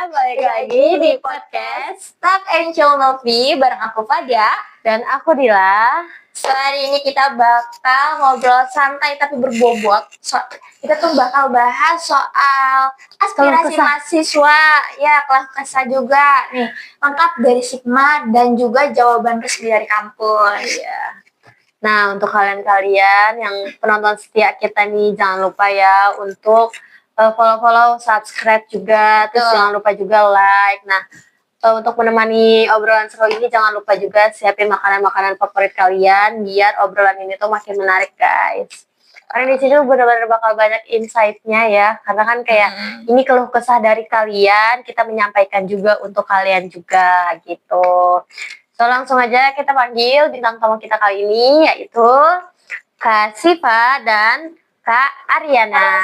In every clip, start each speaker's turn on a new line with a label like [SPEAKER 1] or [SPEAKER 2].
[SPEAKER 1] balik lagi di podcast Talk and Chill Novi bareng aku Fadia
[SPEAKER 2] dan aku Dila.
[SPEAKER 1] So hari ini kita bakal ngobrol santai tapi berbobot. Kita tuh bakal bahas soal aspirasi mahasiswa, ya kelas kesah juga nih, lengkap dari Sigma dan juga jawaban resmi dari kampus.
[SPEAKER 2] Ya. Nah, untuk kalian-kalian yang penonton setia kita nih, jangan lupa ya untuk follow-follow, subscribe juga, terus jangan lupa juga like. Nah, untuk menemani obrolan seru ini, jangan lupa juga siapin makanan-makanan favorit kalian biar obrolan ini tuh makin menarik, guys. Karena di sini benar-benar bakal banyak insight-nya ya, karena kan kayak ini keluh kesah dari kalian, kita menyampaikan juga untuk kalian juga gitu. So langsung aja kita panggil bintang tamu kita kali ini, yaitu Kak Siva dan Kak Ariana.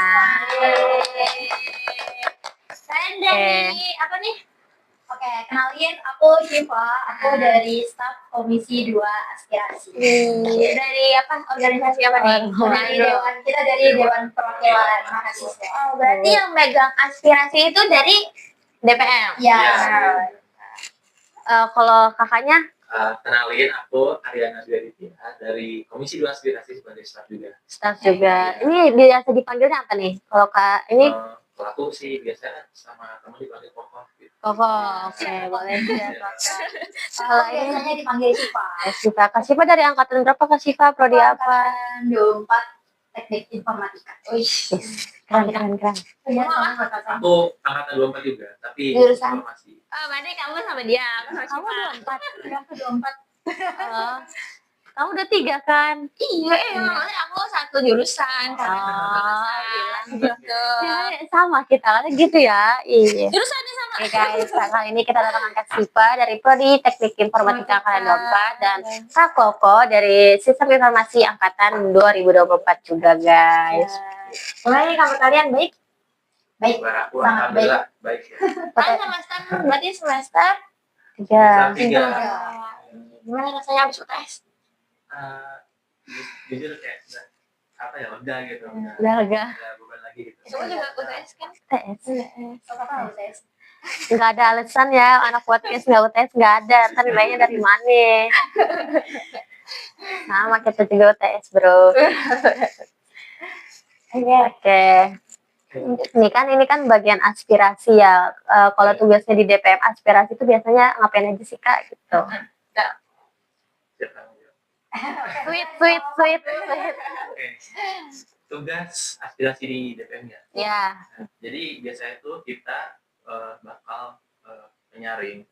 [SPEAKER 1] Kalian dari apa nih? Oke, kenalin aku Siva, aku dari staf Komisi 2 Aspirasi. Dari apa? Organisasi apa nih? Dari Dewan, kita dari Dewan Perwakilan Mahasiswa. Oh, berarti yang megang aspirasi itu dari DPM? Ya.
[SPEAKER 2] Kalau kakaknya?
[SPEAKER 3] Kenalin, aku Ariana Dwi dari Komisi 2 Aspirasi sebagai staf juga.
[SPEAKER 2] Staf juga. Ini biasa dipanggilnya apa nih? Kalau Kak ini?
[SPEAKER 3] Kalau aku sih biasanya sama teman dipanggil Koko.
[SPEAKER 2] Koko, oke, boleh ya.
[SPEAKER 1] Kalau biasanya dipanggil Siva.
[SPEAKER 2] Siva, Kak Siva dari angkatan berapa Kak Siva? Prodi apa?
[SPEAKER 1] 24 Teknik Informatika.
[SPEAKER 2] Keren.
[SPEAKER 3] Aku angkatan 24 juga, tapi
[SPEAKER 1] jurusan
[SPEAKER 3] informasi.
[SPEAKER 1] Oh, berarti kamu sama dia,
[SPEAKER 2] Kamu 24.
[SPEAKER 1] Aku 24.
[SPEAKER 2] Kamu udah 3 kan?
[SPEAKER 1] Iya, makanya aku satu jurusan.
[SPEAKER 2] Gitu. Sama kita kan gitu ya. Iya.
[SPEAKER 1] Jurusannya sama.
[SPEAKER 2] Oke guys, kali ini kita datangkan Kak Siva dari Prodi Teknik Informatika Angkatan 24 dan Kak Koko dari Sistem Informasi Angkatan 2024 juga guys.
[SPEAKER 1] Mulai kabar kalian baik? Baik.
[SPEAKER 3] Aku alhamdulillah baik ya.
[SPEAKER 1] Semester berarti semester
[SPEAKER 2] 3.
[SPEAKER 1] Gimana rasanya habis UTS?
[SPEAKER 3] Jujur kayak apa ya, lega gitu.
[SPEAKER 2] Udah lega.
[SPEAKER 3] Udah beban lagi gitu.
[SPEAKER 1] Kamu juga UTS kan?
[SPEAKER 2] UTS.
[SPEAKER 1] Apa UTS?
[SPEAKER 2] Nggak ada alasan ya anak podcast nggak UTS, nggak ada. Ntar nilainya dari mana? Sama kita juga UTS bro. Oke. Ini kan bagian aspirasi ya. Kalau tugasnya di DPM aspirasi itu biasanya ngapain aja sih Kak gitu? Sweet.
[SPEAKER 3] Oke. Tugas aspirasi di DPM ya.
[SPEAKER 2] Ya.
[SPEAKER 3] Jadi biasanya itu kita bakal menyaring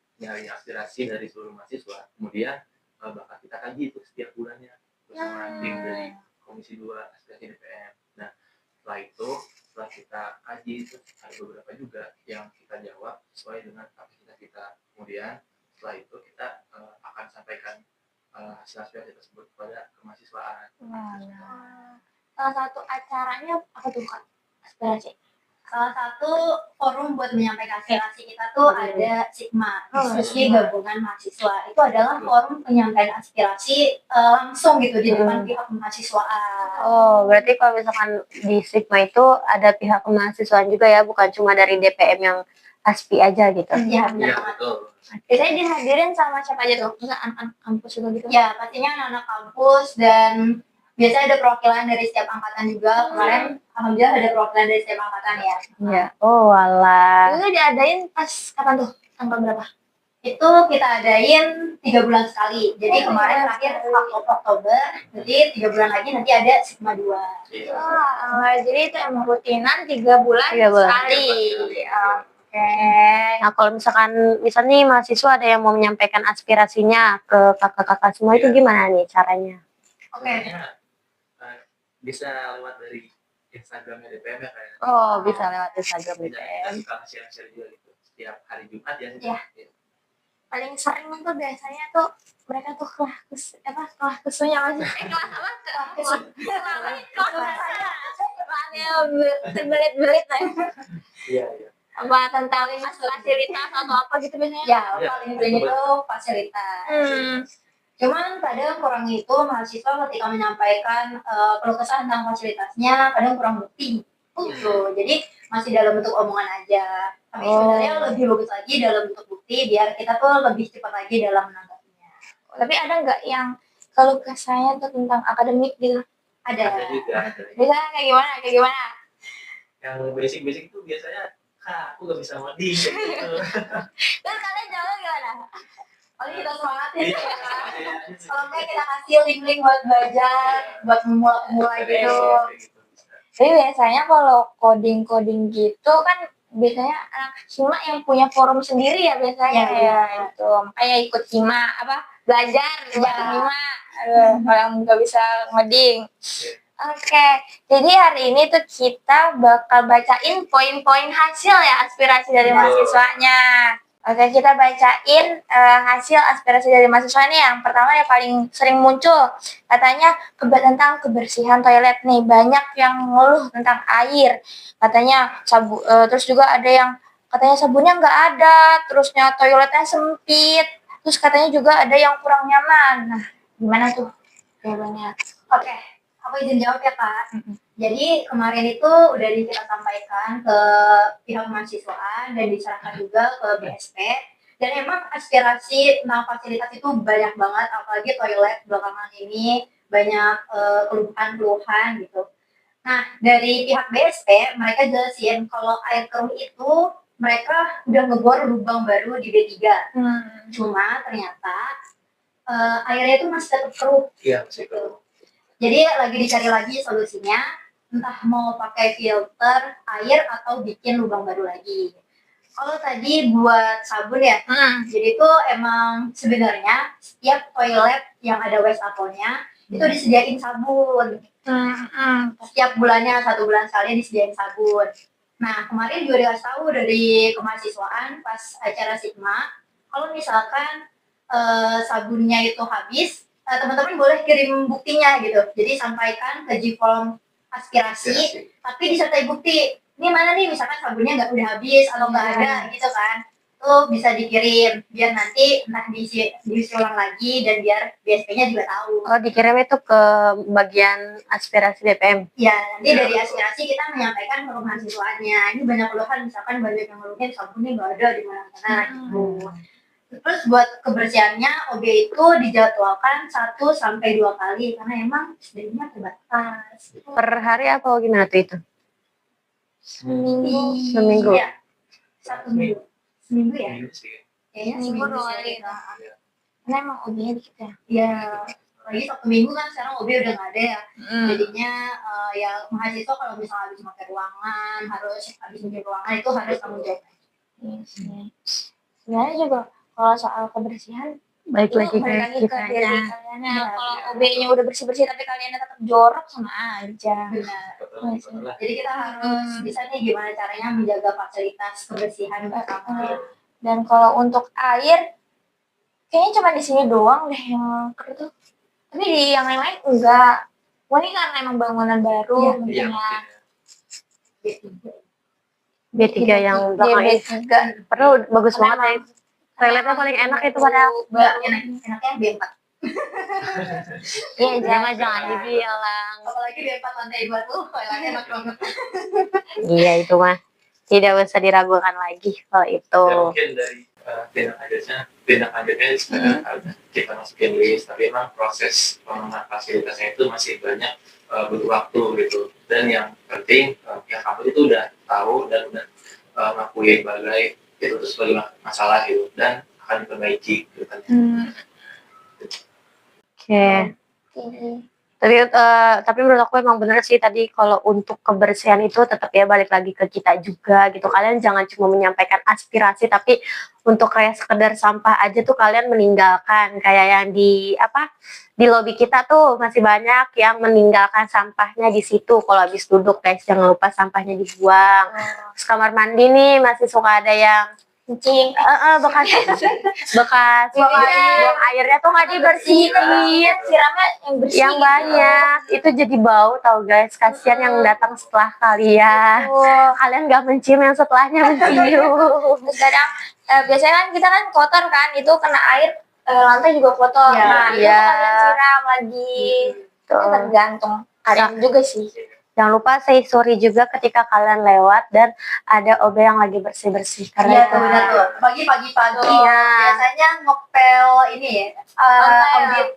[SPEAKER 3] aspirasi dari seluruh mahasiswa. Kemudian bakal kita kaji itu setiap bulannya bersama tim dari Komisi 2 Aspirasi DPM. Nah, setelah kita kaji itu ada beberapa juga yang kita jawab sesuai dengan kapasitas kita. Kemudian setelah itu kita akan sampaikan hasil aspirasi tersebut kepada kemahasiswaan.
[SPEAKER 1] Salah satu acaranya apa tuh Kak? Aspirasi. Salah satu forum buat menyampaikan aspirasi kita tuh ada Sigma, Diskusi Gabungan Mahasiswa. Itu adalah forum penyampaian aspirasi langsung gitu di depan pihak kemahasiswaan.
[SPEAKER 2] Oh, berarti kalau misalkan di Sigma itu ada pihak kemahasiswaan juga ya, bukan cuma dari DPM yang aspi aja gitu?
[SPEAKER 1] Iya, benar.
[SPEAKER 3] Betul.
[SPEAKER 1] Biasanya dihadirin sama siapa aja tuh? Anak-anak kampus juga gitu? Ya, pastinya anak-anak kampus dan biasanya ada perwakilan dari setiap angkatan juga. Kemarin alhamdulillah ada perwakilan dari setiap angkatan ya.
[SPEAKER 2] Iya. Oh, walah.
[SPEAKER 1] Itu diadain pas kapan tuh? Tanggal berapa? Itu kita adain 3 bulan sekali. Jadi kemarin terakhir Oktober. Jadi 3 bulan lagi nanti ada Sigma 2. Jadi itu emang rutinan 3 bulan sekali. Oke.
[SPEAKER 2] Nah, kalau misalnya nih mahasiswa ada yang mau menyampaikan aspirasinya ke kakak-kakak semua itu gimana nih caranya?
[SPEAKER 1] Oke.
[SPEAKER 3] Bisa lewat dari Instagramnya DPM ya kayak.
[SPEAKER 2] Oh, bisa lewat Instagram DPM.
[SPEAKER 3] Kita suka share juga gitu setiap hari Jumat ya.
[SPEAKER 1] Iya. Paling sering tuh biasanya tuh mereka tuh kelas kesunya masih kelas apa? Belit lah.
[SPEAKER 3] Iya.
[SPEAKER 1] Apa tentang fasilitas atau apa gitu biasanya? Ya, paling sering itu fasilitas. Cuman kadang kurang itu mahasiswa ketika menyampaikan keluh kesah tentang fasilitasnya kadang kurang bukti. Jadi masih dalam bentuk omongan aja. Tapi sebenarnya lebih bagus lagi dalam bentuk bukti biar kita tuh lebih cepat lagi dalam menanggapinya.
[SPEAKER 4] Tapi ada nggak yang kalau kesannya tuh tentang akademik gitu?
[SPEAKER 3] Ada
[SPEAKER 1] Ada.
[SPEAKER 3] juga.
[SPEAKER 4] Biasanya kayak gimana? Kayak gimana?
[SPEAKER 3] Yang basic itu biasanya, aku gak bisa mandi gitu.
[SPEAKER 4] Terus kalian jawab gimana?
[SPEAKER 1] Paling kita semangatin
[SPEAKER 3] Iya,
[SPEAKER 1] ya.
[SPEAKER 3] iya.
[SPEAKER 1] Kalau enggak kita kasih link-link buat belajar, buat memulai gitu.
[SPEAKER 3] Kayak gitu bisa.
[SPEAKER 4] Tapi biasanya kalau coding-coding gitu kan biasanya anak hima yang punya forum sendiri ya biasanya
[SPEAKER 1] Ya.
[SPEAKER 4] itu makanya ikut hima apa belajar
[SPEAKER 1] Ya.
[SPEAKER 4] bareng hima. Kalau yang nggak bisa ngoding.
[SPEAKER 3] Iya.
[SPEAKER 4] Oke, jadi hari ini tuh kita bakal bacain poin-poin hasil ya aspirasi dari
[SPEAKER 1] Ya.
[SPEAKER 4] mahasiswanya. Oke, kita bacain hasil aspirasi dari mahasiswa nih. Yang pertama yang paling sering muncul, katanya tentang kebersihan toilet nih. Banyak yang ngeluh tentang air. Katanya terus juga ada yang katanya sabunnya nggak ada, terusnya toiletnya sempit. Terus katanya juga ada yang kurang nyaman. Nah, gimana tuh jawabannya?
[SPEAKER 1] Oke, aku izin jawab ya Kak. Jadi kemarin itu udah kita sampaikan ke pihak mahasiswaan dan diserahkan juga ke BSP. Dan emang aspirasi tentang fasilitas itu banyak banget, apalagi toilet belakangan ini banyak keluhan-keluhan gitu. Nah, dari pihak BSP mereka jelasin kalau air keruh itu mereka udah ngebor lubang baru di B3. Cuma ternyata airnya itu masih tetap keruh.
[SPEAKER 3] Iya, masih keruh.
[SPEAKER 1] Jadi lagi dicari lagi solusinya, entah mau pakai filter air atau bikin lubang baru lagi. Kalau tadi buat sabun ya, jadi itu emang sebenarnya setiap toilet yang ada wastafel-nya itu disediain sabun. Setiap bulannya 1 bulan sekali disediain sabun. Nah kemarin juga dikasih tahu dari kemahasiswaan pas acara Sigma, kalau misalkan sabunnya itu habis, teman-teman boleh kirim buktinya gitu. Jadi sampaikan ke G-Form aspirasi, tapi disertai bukti. Ini mana nih misalkan sabunnya nggak udah habis atau nggak ada gitu kan. Tuh bisa dikirim biar nanti entah diisi ulang lagi dan biar BSP-nya juga tahu.
[SPEAKER 2] Oh, dikirim itu ke bagian aspirasi BPM.
[SPEAKER 1] Ya, nanti dari aspirasi kita menyampaikan ke mahasiswanya. Ini banyak keluhan, misalkan banyak yang ngeluhin sabunnya nggak ada di mana-mana gitu. Terus buat kebersihannya OB itu dijadwalkan 1-2 kali karena emang SDM-nya terbatas.
[SPEAKER 2] Per hari apa gimana tuh itu? Seminggu.
[SPEAKER 1] Iya. 1 minggu. Seminggu ya?
[SPEAKER 3] Ini sih.
[SPEAKER 1] Kayaknya
[SPEAKER 4] Seminggu
[SPEAKER 1] seminggu
[SPEAKER 4] 2
[SPEAKER 1] sih.
[SPEAKER 4] kali. Karena emang OB-nya dikit ya.
[SPEAKER 1] Iya. Lagi 1 minggu kan sekarang OB udah nggak ada ya. Jadinya ya mahasiswa kalau misalnya habis pakai ruangan, habis bikin ruangan itu harus tanggung jawab.
[SPEAKER 4] Sebenarnya juga kalau soal kebersihan
[SPEAKER 2] Baik
[SPEAKER 4] itu
[SPEAKER 2] lagi
[SPEAKER 4] balik lagi
[SPEAKER 2] ke
[SPEAKER 4] ke diri
[SPEAKER 2] kitanya.
[SPEAKER 4] kalian. Kalau OB-nya udah bersih-bersih tapi kalian tetap jorok sama aja.
[SPEAKER 1] Benar.
[SPEAKER 3] Betul lah.
[SPEAKER 1] Jadi kita harus bisa nih gimana caranya menjaga fasilitas kebersihan bersama.
[SPEAKER 4] Dan kalau untuk air, kayaknya cuma di sini doang deh yang keruh tuh. Tapi di yang lain-lain enggak. Wah ini karena emang bangunan baru.
[SPEAKER 1] Iya,
[SPEAKER 4] mungkin
[SPEAKER 3] Iya,
[SPEAKER 4] ya.
[SPEAKER 3] mungkin.
[SPEAKER 2] B3 yang belakang ini.
[SPEAKER 4] B3.
[SPEAKER 2] Padahal bagus
[SPEAKER 4] Karena
[SPEAKER 2] banget ya.
[SPEAKER 4] emang-
[SPEAKER 2] Toiletnya paling enak itu padahal.
[SPEAKER 1] Enaknya B4.
[SPEAKER 4] Iya,
[SPEAKER 2] Jangan dibilang.
[SPEAKER 1] Apalagi B4 lantai 2 tuh toiletnya enak banget.
[SPEAKER 2] Iya itu mah. Tidak usah diragukan lagi kalau itu.
[SPEAKER 3] Ya, mungkin dari tindak lanjutnya sebenarnya kita masukin list, tapi emang proses pengembangan fasilitasnya itu masih banyak butuh waktu gitu. Dan yang penting pihak kampus itu udah tahu dan udah ngakuin bagai itu sebagai masalah gitu dan akan diperbaiki gitu kan.
[SPEAKER 2] Oke. Tapi menurut aku emang bener sih tadi kalau untuk kebersihan itu tetap ya balik lagi ke kita juga gitu. Kalian jangan cuma menyampaikan aspirasi tapi untuk kayak sekedar sampah aja tuh kalian meninggalkan kayak yang di lobi kita tuh masih banyak yang meninggalkan sampahnya di situ. Kalau habis duduk guys jangan lupa sampahnya dibuang. Terus kamar mandi nih masih suka ada yang
[SPEAKER 4] kencing.
[SPEAKER 2] bekas buang airnya tuh nggak dibersihin.
[SPEAKER 4] Siramnya yang bersih.
[SPEAKER 2] Yang banyak itu jadi bau tau guys, kasihan yang datang setelah kalian. Kalian gak mencium yang setelahnya mencium.
[SPEAKER 4] Terus kadang biasanya kan kita kan kotor kan, itu kena air lantai juga kotor.
[SPEAKER 1] Ya,
[SPEAKER 4] Nah, itu
[SPEAKER 2] iya.
[SPEAKER 4] kalian siram lagi. Itu tergantung kalian juga sih.
[SPEAKER 2] Jangan lupa say sorry juga ketika kalian lewat dan ada OB yang lagi bersih-bersih karena
[SPEAKER 1] Iya
[SPEAKER 2] itu
[SPEAKER 1] tuh benar tuh. Pagi-pagi
[SPEAKER 2] Iya.
[SPEAKER 1] biasanya ngepel ini ya. Audit.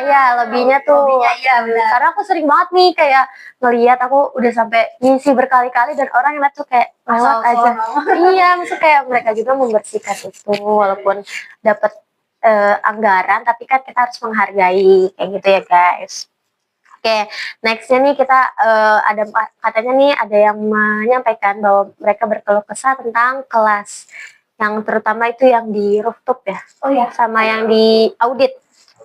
[SPEAKER 2] ya lebihnya tuh.
[SPEAKER 1] Lobbynya, iya benar.
[SPEAKER 2] Karena aku sering banget nih kayak ngelihat aku udah sampai ngisi berkali-kali dan orang yang lihat tuh kayak lewat aja. Iya, maksudnya kayak mereka juga membersihkan itu walaupun dapat anggaran tapi kan kita harus menghargai kayak gitu ya guys. Oke, nextnya nih kita ada katanya nih ada yang menyampaikan bahwa mereka berkeluh kesah tentang kelas yang terutama itu yang di rooftop ya.
[SPEAKER 1] Oh ya.
[SPEAKER 2] Sama yang di audit.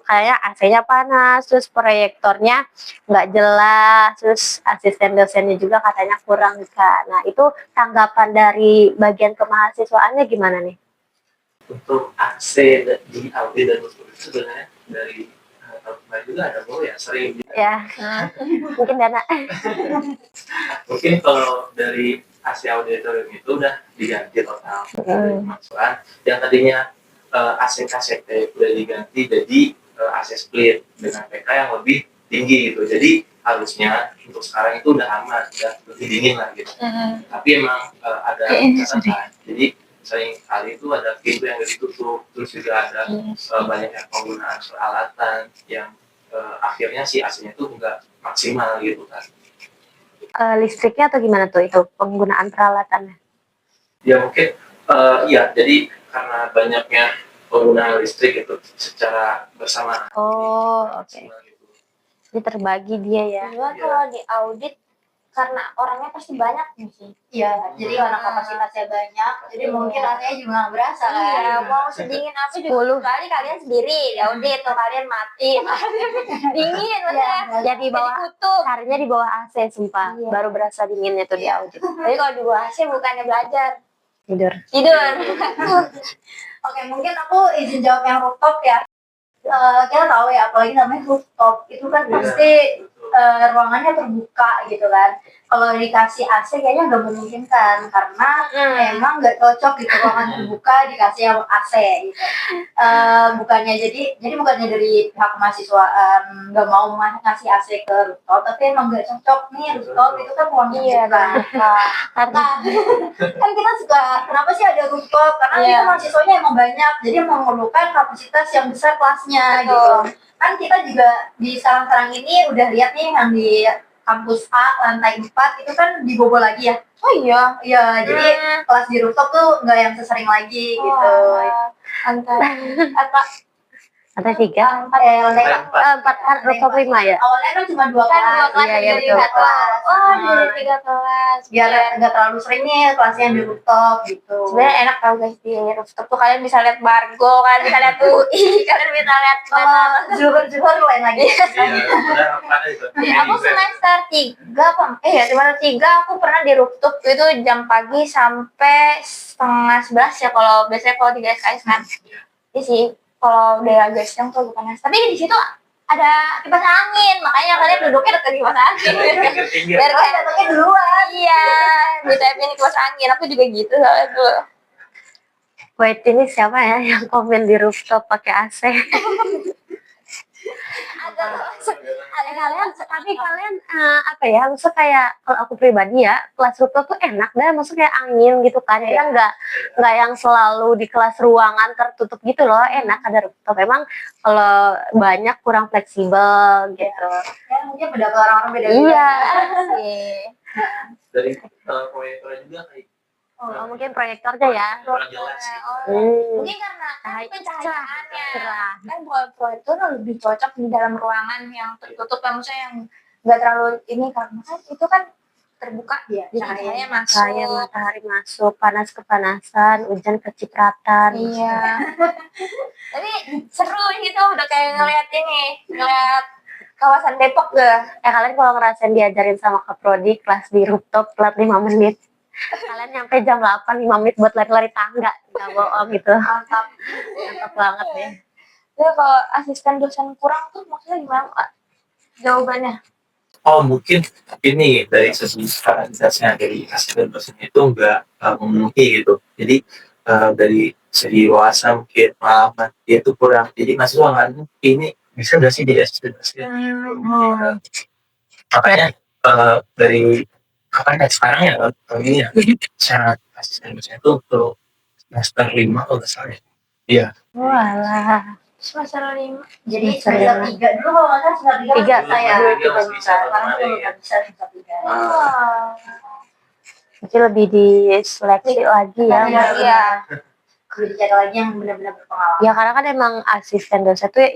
[SPEAKER 2] Kayaknya AC-nya panas, terus proyektornya nggak jelas, terus asisten dosennya juga katanya kurang Kak. Nah itu tanggapan dari bagian kemahasiswaannya gimana nih?
[SPEAKER 3] Untuk AC di audit dan usul itu sebenarnya dari tahun kemarin juga ada ya sering
[SPEAKER 2] Ya, mungkin Dana.
[SPEAKER 3] mungkin kalau dari AC auditorium itu udah diganti total dari pemasukan yang tadinya AC KCT udah diganti jadi AC split dengan PK yang lebih tinggi gitu. Jadi harusnya untuk sekarang itu udah aman, udah lebih dingin lah gitu. Tapi emang ada catatan. Jadi sering kali itu ada pintu yang ditutup, terus juga ada banyak yang penggunaan peralatan yang akhirnya si AC-nya itu nggak maksimal gitu kan.
[SPEAKER 2] Listriknya atau gimana tuh itu penggunaan peralatannya?
[SPEAKER 3] Ya mungkin iya, jadi karena banyaknya penggunaan listrik itu secara bersamaan.
[SPEAKER 2] Oh, oke.
[SPEAKER 3] Gitu.
[SPEAKER 2] Ini terbagi dia ya.
[SPEAKER 4] Cuma kalau di audit karena orangnya pasti banyak nih sih.
[SPEAKER 1] Iya, jadi karena kapasitasnya banyak, jadi mungkin AC-nya juga nggak berasa kan.
[SPEAKER 4] Iya, mau sedingin apa juga kali kalian sendiri di audit tuh kalian mati. Dingin maksudnya.
[SPEAKER 2] Ya di bawah
[SPEAKER 4] kutub.
[SPEAKER 2] harinya di bawah AC sumpah.
[SPEAKER 4] Iya.
[SPEAKER 2] Baru berasa dinginnya tuh di audit.
[SPEAKER 4] Tapi kalau di bawah AC bukannya belajar,
[SPEAKER 2] Tidur.
[SPEAKER 4] tidur.
[SPEAKER 1] Oke, mungkin aku izin jawab yang rooftop ya. Kita tahu ya, apalagi namanya rooftop itu kan pasti ruangannya terbuka gitu kan. Kalau dikasih AC kayaknya nggak memungkinkan karena emang nggak cocok gitu ruangan terbuka dikasih yang AC gitu. Bukannya bukannya dari pihak mahasiswaan nggak mau ngasih AC ke rooftop, tapi emang nggak cocok nih rooftop itu kan ruangan terbuka. Nah, kan kita suka kenapa sih ada rooftop? Karena kita mahasiswanya emang banyak, jadi memerlukan kapasitas yang besar kelasnya gitu. Kan kita juga di Sarang-Sarang ini udah lihat nih yang di kampus A lantai 4 itu kan dibobol lagi ya.
[SPEAKER 4] Oh iya.
[SPEAKER 1] Iya, jadi kelas di rooftop tuh nggak yang sesering lagi gitu.
[SPEAKER 2] Lantai 3?
[SPEAKER 1] Lantai
[SPEAKER 2] 4 kan rooftop 5 ya?
[SPEAKER 1] Awalnya kan cuma 2 kelas,
[SPEAKER 2] Iya,
[SPEAKER 1] jadi
[SPEAKER 2] betul.
[SPEAKER 1] 3 kelas.
[SPEAKER 4] Oh, jadi 3 kelas.
[SPEAKER 1] Biar nggak terlalu sering nih kelasnya di rooftop gitu.
[SPEAKER 4] Sebenarnya enak tau guys di rooftop tuh kalian bisa lihat Bargo, kalian bisa lihat UI, kalian bisa lihat
[SPEAKER 1] Juhur lain lagi.
[SPEAKER 3] Iya, ada itu.
[SPEAKER 4] Aku semester 3 semester 3 aku pernah di rooftop itu jam pagi sampai setengah 11 ya kalau biasanya kalau 3 SKS kan. Iya sih, kalau udah agak siang tuh bukan tapi di situ ada kipas angin, makanya kalian duduknya dekat kipas angin. Biar kalian datangnya duluan. Iya, bisa ini kipas angin. Aku juga gitu soalnya tuh.
[SPEAKER 2] Wait, ini siapa ya yang komen di rooftop pakai AC? Kalian apa ya, maksudnya kayak kalau aku pribadi ya kelas rooftop tuh enak dah, maksudnya kayak angin gitu kan, kita nggak yang selalu di kelas ruangan tertutup gitu loh, enak ada rooftop. Emang kalau banyak kurang fleksibel gitu.
[SPEAKER 1] Ya mungkin pendapat orang-orang beda-beda.
[SPEAKER 2] Iya
[SPEAKER 4] sih.
[SPEAKER 3] Dari proyektornya juga kayak
[SPEAKER 2] mungkin proyektornya ya.
[SPEAKER 3] kurang jelas gitu.
[SPEAKER 4] Mungkin karena pencahayaannya kan proyektor lebih cocok di dalam ruangan yang tertutup, maksudnya yang nggak terlalu ini karena kan itu kan terbuka ya, cahaya masuk,
[SPEAKER 2] Cahaya matahari masuk, panas kepanasan, hujan kecipratan.
[SPEAKER 4] Iya. Tapi seru gitu, udah kayak ngeliat kawasan Depok deh.
[SPEAKER 2] Kalian kalau ngerasain diajarin sama Kak Prodi kelas di rooftop telat 5 menit. Kalian nyampe jam 8 5 menit buat lari-lari tangga, nggak bohong gitu. Mantap banget ya.
[SPEAKER 4] Jadi kalau asisten dosen kurang tuh maksudnya gimana Kak? Jawabannya?
[SPEAKER 3] Oh mungkin ini dari segi kapasitasnya dari asisten dosen itu nggak memenuhi gitu. Jadi dari segi wawasan mungkin pengalaman dia itu kurang. Jadi mahasiswa nggak ini bisa nggak sih jadi asisten dosen? Makanya dari apa ya sekarang ya ini ya syarat asisten dosen itu untuk semester 5 kalau nggak salah ya. Iya.
[SPEAKER 2] Walah.
[SPEAKER 4] Semester 5.
[SPEAKER 1] Jadi
[SPEAKER 2] Semester
[SPEAKER 1] semester
[SPEAKER 2] lima.
[SPEAKER 1] 3 dulu kalau nggak salah semester 3
[SPEAKER 2] Tiga.
[SPEAKER 1] bisa ya.
[SPEAKER 2] Dulu
[SPEAKER 3] Tiga masih bisa,
[SPEAKER 1] Sekarang
[SPEAKER 3] kemarin
[SPEAKER 1] tuh
[SPEAKER 3] ya.
[SPEAKER 1] nggak bisa semester 3.
[SPEAKER 4] Wah.
[SPEAKER 2] Jadi lebih diseleksi lagi ya.
[SPEAKER 1] Iya,
[SPEAKER 4] Iya.
[SPEAKER 1] Jadi cari lagi yang benar-benar berpengalaman.
[SPEAKER 2] Ya karena kan emang asisten dosen tuh ya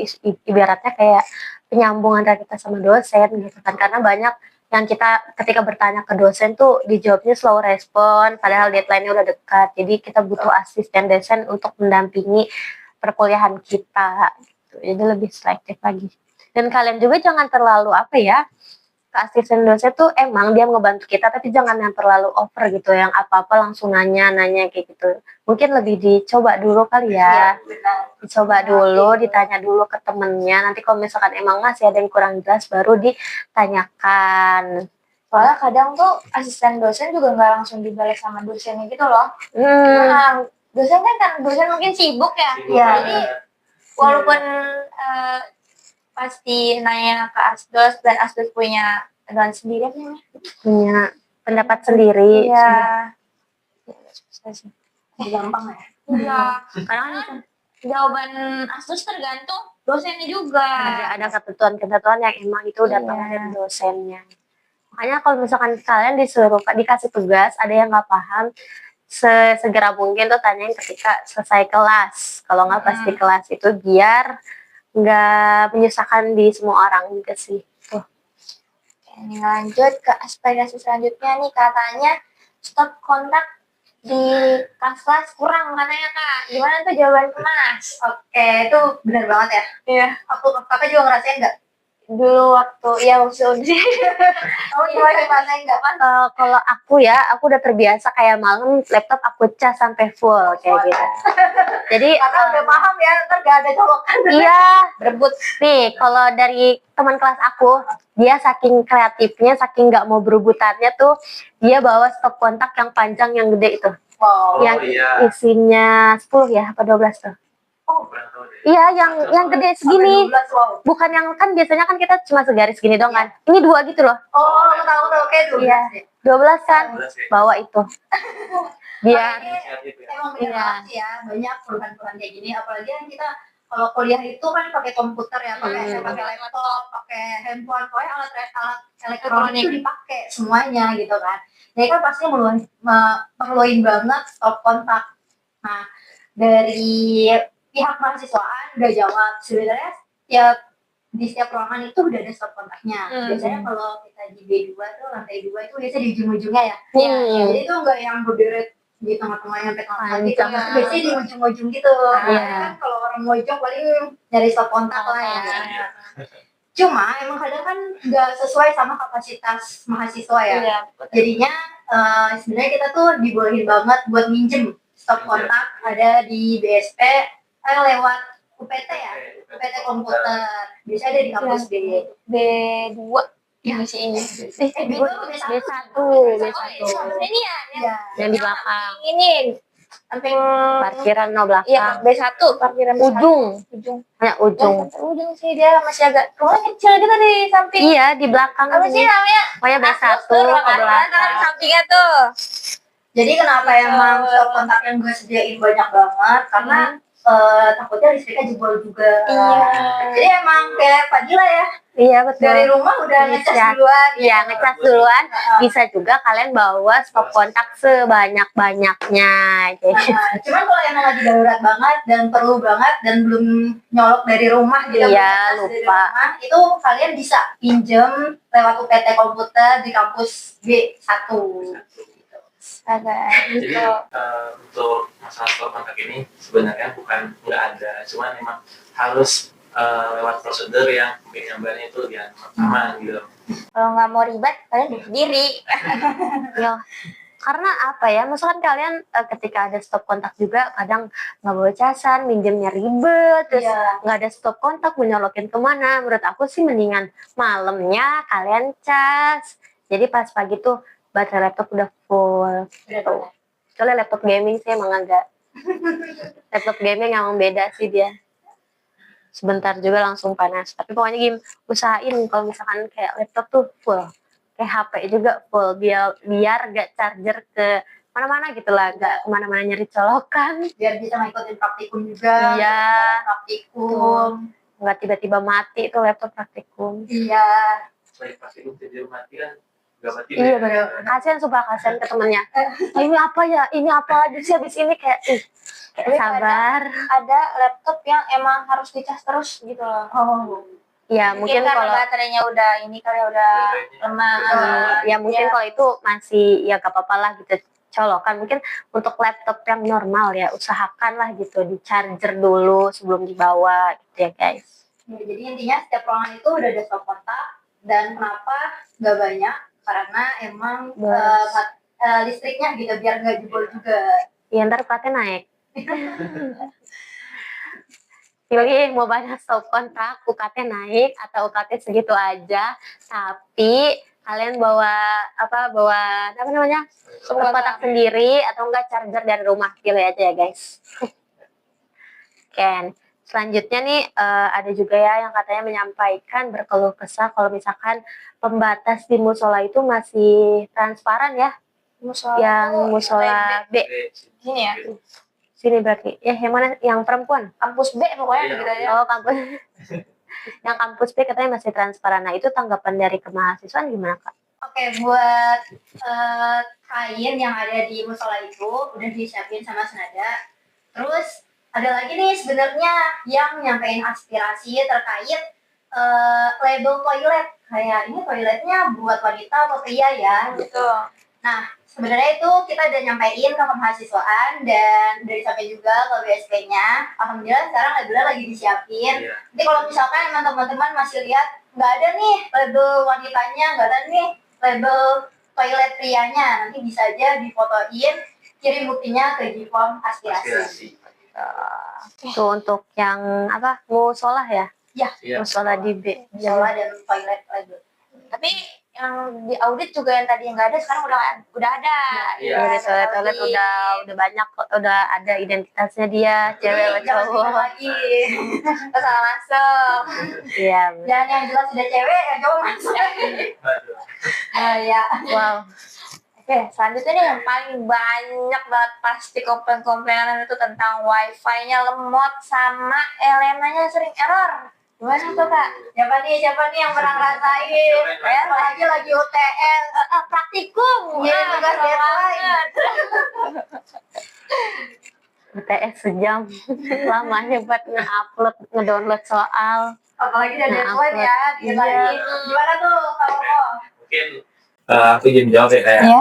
[SPEAKER 2] ibaratnya kayak penyambung antara kita sama dosen gitu kan. Karena banyak yang kita ketika bertanya ke dosen tuh dijawabnya slow respon padahal deadline-nya udah dekat. Jadi kita butuh asisten dosen untuk mendampingi perkuliahan kita gitu. Jadi lebih selektif lagi. Dan kalian juga jangan terlalu apa ya, ke asisten dosen tuh emang dia ngebantu kita tapi jangan yang terlalu over gitu, yang apa-apa langsung nanya kayak gitu. Mungkin lebih dicoba dulu kali ya.
[SPEAKER 1] Iya, benar.
[SPEAKER 2] Dicoba dulu, ditanya dulu ke temennya. Nanti kalau misalkan emang masih ada yang kurang jelas baru ditanyakan.
[SPEAKER 4] Soalnya kadang tuh asisten dosen juga nggak langsung dibalas sama dosennya gitu loh.
[SPEAKER 2] Hmm,
[SPEAKER 4] Nah, dosen kan dosen mungkin sibuk ya.
[SPEAKER 1] Iya.
[SPEAKER 4] Jadi walaupun eh, pasti nanya ke asdos dan asdos punya dengan sendiri apa namanya?
[SPEAKER 2] punya pendapat sendiri.
[SPEAKER 4] Iya.
[SPEAKER 2] Susah sih.
[SPEAKER 1] Gampang ya.
[SPEAKER 4] Iya.
[SPEAKER 2] Karena kan
[SPEAKER 4] Jawaban asdos tergantung dosennya juga.
[SPEAKER 2] ada ketentuan-ketentuan yang emang itu udah
[SPEAKER 4] Iya.
[SPEAKER 2] dari dosennya. Makanya kalau misalkan kalian disuruh dikasih tugas, ada yang nggak paham, segera mungkin tuh tanyain ketika selesai kelas. Kalau nggak pas di kelas itu biar nggak menyusahkan di semua orang juga sih. Tuh.
[SPEAKER 4] Oke, ini lanjut ke aspirasi selanjutnya nih, katanya stop kontak di kelas kurang katanya Kak. Gimana tuh jawaban ke Mas?
[SPEAKER 1] Oke, itu benar banget ya.
[SPEAKER 4] Iya.
[SPEAKER 1] Kakak juga ngerasain nggak?
[SPEAKER 4] Dulu waktu waktu
[SPEAKER 1] Kamu gimana ngerasain nggak?
[SPEAKER 2] Kalau aku ya, aku udah terbiasa kayak malam laptop aku cas sampai full kayak gitu. Jadi
[SPEAKER 1] Kakak udah paham ya, ntar gak ada colokan.
[SPEAKER 2] iya, berebut nih. Kalau dari teman kelas aku, dia saking kreatifnya, saking nggak mau berebutannya tuh, dia bawa stok kontak yang panjang yang gede itu,
[SPEAKER 1] Wow.
[SPEAKER 2] yang
[SPEAKER 3] Iya.
[SPEAKER 2] isinya 10 ya, apa 12 tuh?
[SPEAKER 3] Kurang tahu deh.
[SPEAKER 2] Iya, yang gede segini.
[SPEAKER 1] Sampai 12, wow.
[SPEAKER 2] Bukan yang kan biasanya kan kita cuma segaris gini doang kan. Ini 2 gitu loh.
[SPEAKER 1] Oh, tahu kayak dulu.
[SPEAKER 2] Iya. 12 kan.
[SPEAKER 3] 12 ya.
[SPEAKER 2] Bawa itu. Biar
[SPEAKER 3] Inisiatif ya.
[SPEAKER 1] Emang bener
[SPEAKER 2] Iya.
[SPEAKER 1] banget sih ya, banyak keluhan-keluhan kayak gini. Apalagi kan kita kalau kuliah itu kan pakai komputer ya, pakai laptop, pakai handphone, pokoknya alat elektronik itu dipakai semuanya gitu kan. Jadi kan pasti perluin banget stop kontak. Nah, dari pihak mahasiswaan udah jawab sebenarnya di setiap ruangan itu udah ada stop kontaknya. Biasanya kalau kita di B2 tuh lantai 2 itu biasanya di ujung-ujungnya ya. Jadi itu enggak yang berderet di tengah-tengah yang tengah gitu.
[SPEAKER 2] Panjang.
[SPEAKER 1] Itu biasanya di ujung-ujung gitu.
[SPEAKER 2] Iya.
[SPEAKER 1] Kan kalau orang mojok paling nyari stop kontak lah ya. Cuma emang kadang kan nggak sesuai sama kapasitas mahasiswa ya.
[SPEAKER 4] Iya.
[SPEAKER 1] Jadinya sebenarnya kita tuh dibolehin banget buat minjem stop kontak ada di BSP lewat UPT ya, UPT komputer. Biasanya ada di kampus B.
[SPEAKER 4] B2 yang isi ini.
[SPEAKER 1] B2
[SPEAKER 2] B1.
[SPEAKER 4] Ini ya,
[SPEAKER 1] Iya.
[SPEAKER 2] yang di belakang.
[SPEAKER 4] ini samping
[SPEAKER 2] Parkiran no
[SPEAKER 4] Iya,
[SPEAKER 2] belakang.
[SPEAKER 4] B1 parkiran
[SPEAKER 2] Ujung.
[SPEAKER 4] ujung.
[SPEAKER 2] Hanya ujung.
[SPEAKER 4] Ujung sih dia masih agak rumahnya kecil gitu di samping.
[SPEAKER 2] Iya, di belakang.
[SPEAKER 4] Apa sih namanya?
[SPEAKER 2] Pokoknya B1
[SPEAKER 4] Tuh,
[SPEAKER 2] ke
[SPEAKER 4] ruangan
[SPEAKER 2] belakang.
[SPEAKER 4] sampingnya tuh.
[SPEAKER 1] Jadi kenapa emang stop kontak yang gue sediain banyak banget? Karena takutnya listriknya jebol juga.
[SPEAKER 4] Iya.
[SPEAKER 1] Jadi emang kayak Fadila ya,
[SPEAKER 2] Iya, betul.
[SPEAKER 1] dari rumah udah ngecas
[SPEAKER 2] Iya.
[SPEAKER 1] duluan.
[SPEAKER 2] Iya, ngecas duluan. Bisa juga kalian bawa stop kontak sebanyak-banyaknya. Jadi,
[SPEAKER 1] Cuman kalau emang lagi darurat banget dan perlu banget dan belum nyolok dari rumah gitu,
[SPEAKER 2] Iya,
[SPEAKER 1] belum ngecas dari
[SPEAKER 2] lupa.
[SPEAKER 1] rumah, itu kalian bisa pinjem lewat UPT komputer di kampus B1.
[SPEAKER 4] Ada
[SPEAKER 3] Jadi
[SPEAKER 4] gitu.
[SPEAKER 3] untuk masalah stop kontak ini sebenarnya bukan nggak ada, cuman memang harus lewat prosedur yang penyambarnya itu lebih aman gitu.
[SPEAKER 4] Kalau nggak mau ribet, kalian bikin sendiri.
[SPEAKER 2] ya, karena apa ya? Misalkan kalian ketika ada stop kontak juga kadang nggak bawa casan, minjemnya ribet, terus
[SPEAKER 1] Iya.
[SPEAKER 2] nggak ada stop kontak, mau nyolokin kemana? Menurut aku sih mendingan malamnya kalian cas. Jadi pas pagi tuh baterai laptop udah full. Tuh. Soalnya laptop gaming sih emang agak laptop gaming emang beda sih dia. Sebentar juga langsung panas. Tapi pokoknya usahain kalau misalkan kayak laptop tuh full. pakai HP juga full biar gak charger ke mana-mana gitu lah, gak kemana-mana nyari colokan,
[SPEAKER 1] Biar bisa ngikutin praktikum juga.
[SPEAKER 2] Iya.
[SPEAKER 1] Praktikum.
[SPEAKER 2] nggak tiba-tiba mati tuh laptop praktikum.
[SPEAKER 1] Iya.
[SPEAKER 3] Selain praktikum jadi mati kan nggak mati.
[SPEAKER 2] Iya bener, kasian sumpah, kasian ke temennya. Ini apa ya, ini apa, jadi habis ini kayak
[SPEAKER 4] Tapi
[SPEAKER 2] sabar.
[SPEAKER 4] Ada laptop yang emang harus dicas terus gitu loh.
[SPEAKER 1] Oh.
[SPEAKER 2] Ya mungkin
[SPEAKER 4] karena
[SPEAKER 2] kalau
[SPEAKER 4] baterainya udah ini kali udah lemah.
[SPEAKER 2] ya mungkin kalau itu masih ya gak apa-apa lah gitu colokan. Mungkin untuk laptop yang normal ya usahakan lah gitu di charger dulu sebelum dibawa gitu ya guys.
[SPEAKER 1] Ya, jadi intinya setiap ruangan itu udah ada stop kontak, dan kenapa nggak banyak? Karena emang listriknya gitu biar nggak jebol juga.
[SPEAKER 2] Ya ntar UKT naik. Yoi, mau banyak stop kontak, UKT naik atau UKT segitu aja, tapi kalian bawa apa namanya, stop kontak sendiri atau enggak charger dari rumah, pilih aja ya guys. Ken, selanjutnya nih ada juga ya yang katanya menyampaikan berkeluh kesah kalau misalkan pembatas di musola itu masih transparan ya, yang musola B.
[SPEAKER 4] Gini ya.
[SPEAKER 2] Sini berarti ya, yang mana, yang perempuan,
[SPEAKER 4] Kampus B pokoknya
[SPEAKER 3] Iya.
[SPEAKER 4] gitu aja.
[SPEAKER 2] oh kampus. Yang kampus B katanya masih transparan. Nah itu tanggapan dari kemahasiswaan gimana kak?
[SPEAKER 1] Oke, buat kain yang ada di musola itu udah disiapin sama senada. Terus ada lagi nih sebenarnya yang nyampein aspirasi terkait label toilet. Kayak ini toiletnya buat wanita atau pria ya gitu. Nah, sebenarnya itu kita udah nyampein ke kemahasiswaan dan dari sampai juga ke BSP-nya. Alhamdulillah sekarang labelnya lagi disiapin.
[SPEAKER 3] Iya.
[SPEAKER 1] Nanti kalau misalkan emang teman-teman masih lihat nggak ada nih label wanitanya, nggak ada nih label toilet prianya, nanti bisa aja difotoin, kirim buktinya ke Gform aspirasi.
[SPEAKER 2] Tuh untuk yang apa, musola ya?
[SPEAKER 3] Iya.
[SPEAKER 2] Musola di B.
[SPEAKER 1] Musola dan toilet label.
[SPEAKER 4] Tapi yang di audit juga yang tadi nggak ada sekarang udah ada.
[SPEAKER 3] Iya.
[SPEAKER 2] Di toilet udah banyak, udah ada identitasnya dia, cewek atau
[SPEAKER 1] Jangan
[SPEAKER 2] cowok.
[SPEAKER 1] salah lagi.
[SPEAKER 4] Nggak salah masuk.
[SPEAKER 2] Iya.
[SPEAKER 1] Jangan yang jelas sudah cewek, yang cowok masuk.
[SPEAKER 3] Aduh.
[SPEAKER 1] Ya.
[SPEAKER 2] Wow.
[SPEAKER 4] Oke, selanjutnya nih yang paling banyak banget pasti komplain-komplainan itu tentang wifi-nya lemot sama Elena-nya sering error. Gimana tuh kak?
[SPEAKER 1] Siapa nih yang pernah ngerasain? Apalagi lagi UTS, praktikum,
[SPEAKER 4] Iya,
[SPEAKER 1] tugas deadline.
[SPEAKER 2] UTS sejam lamanya buat nge-upload, nge-download soal.
[SPEAKER 1] Apalagi udah
[SPEAKER 2] Nah,
[SPEAKER 1] deadline ya,
[SPEAKER 2] Iya.
[SPEAKER 1] lagi. Gimana tuh kalau
[SPEAKER 3] Mungkin aku izin jawab ya kayak
[SPEAKER 4] Iya.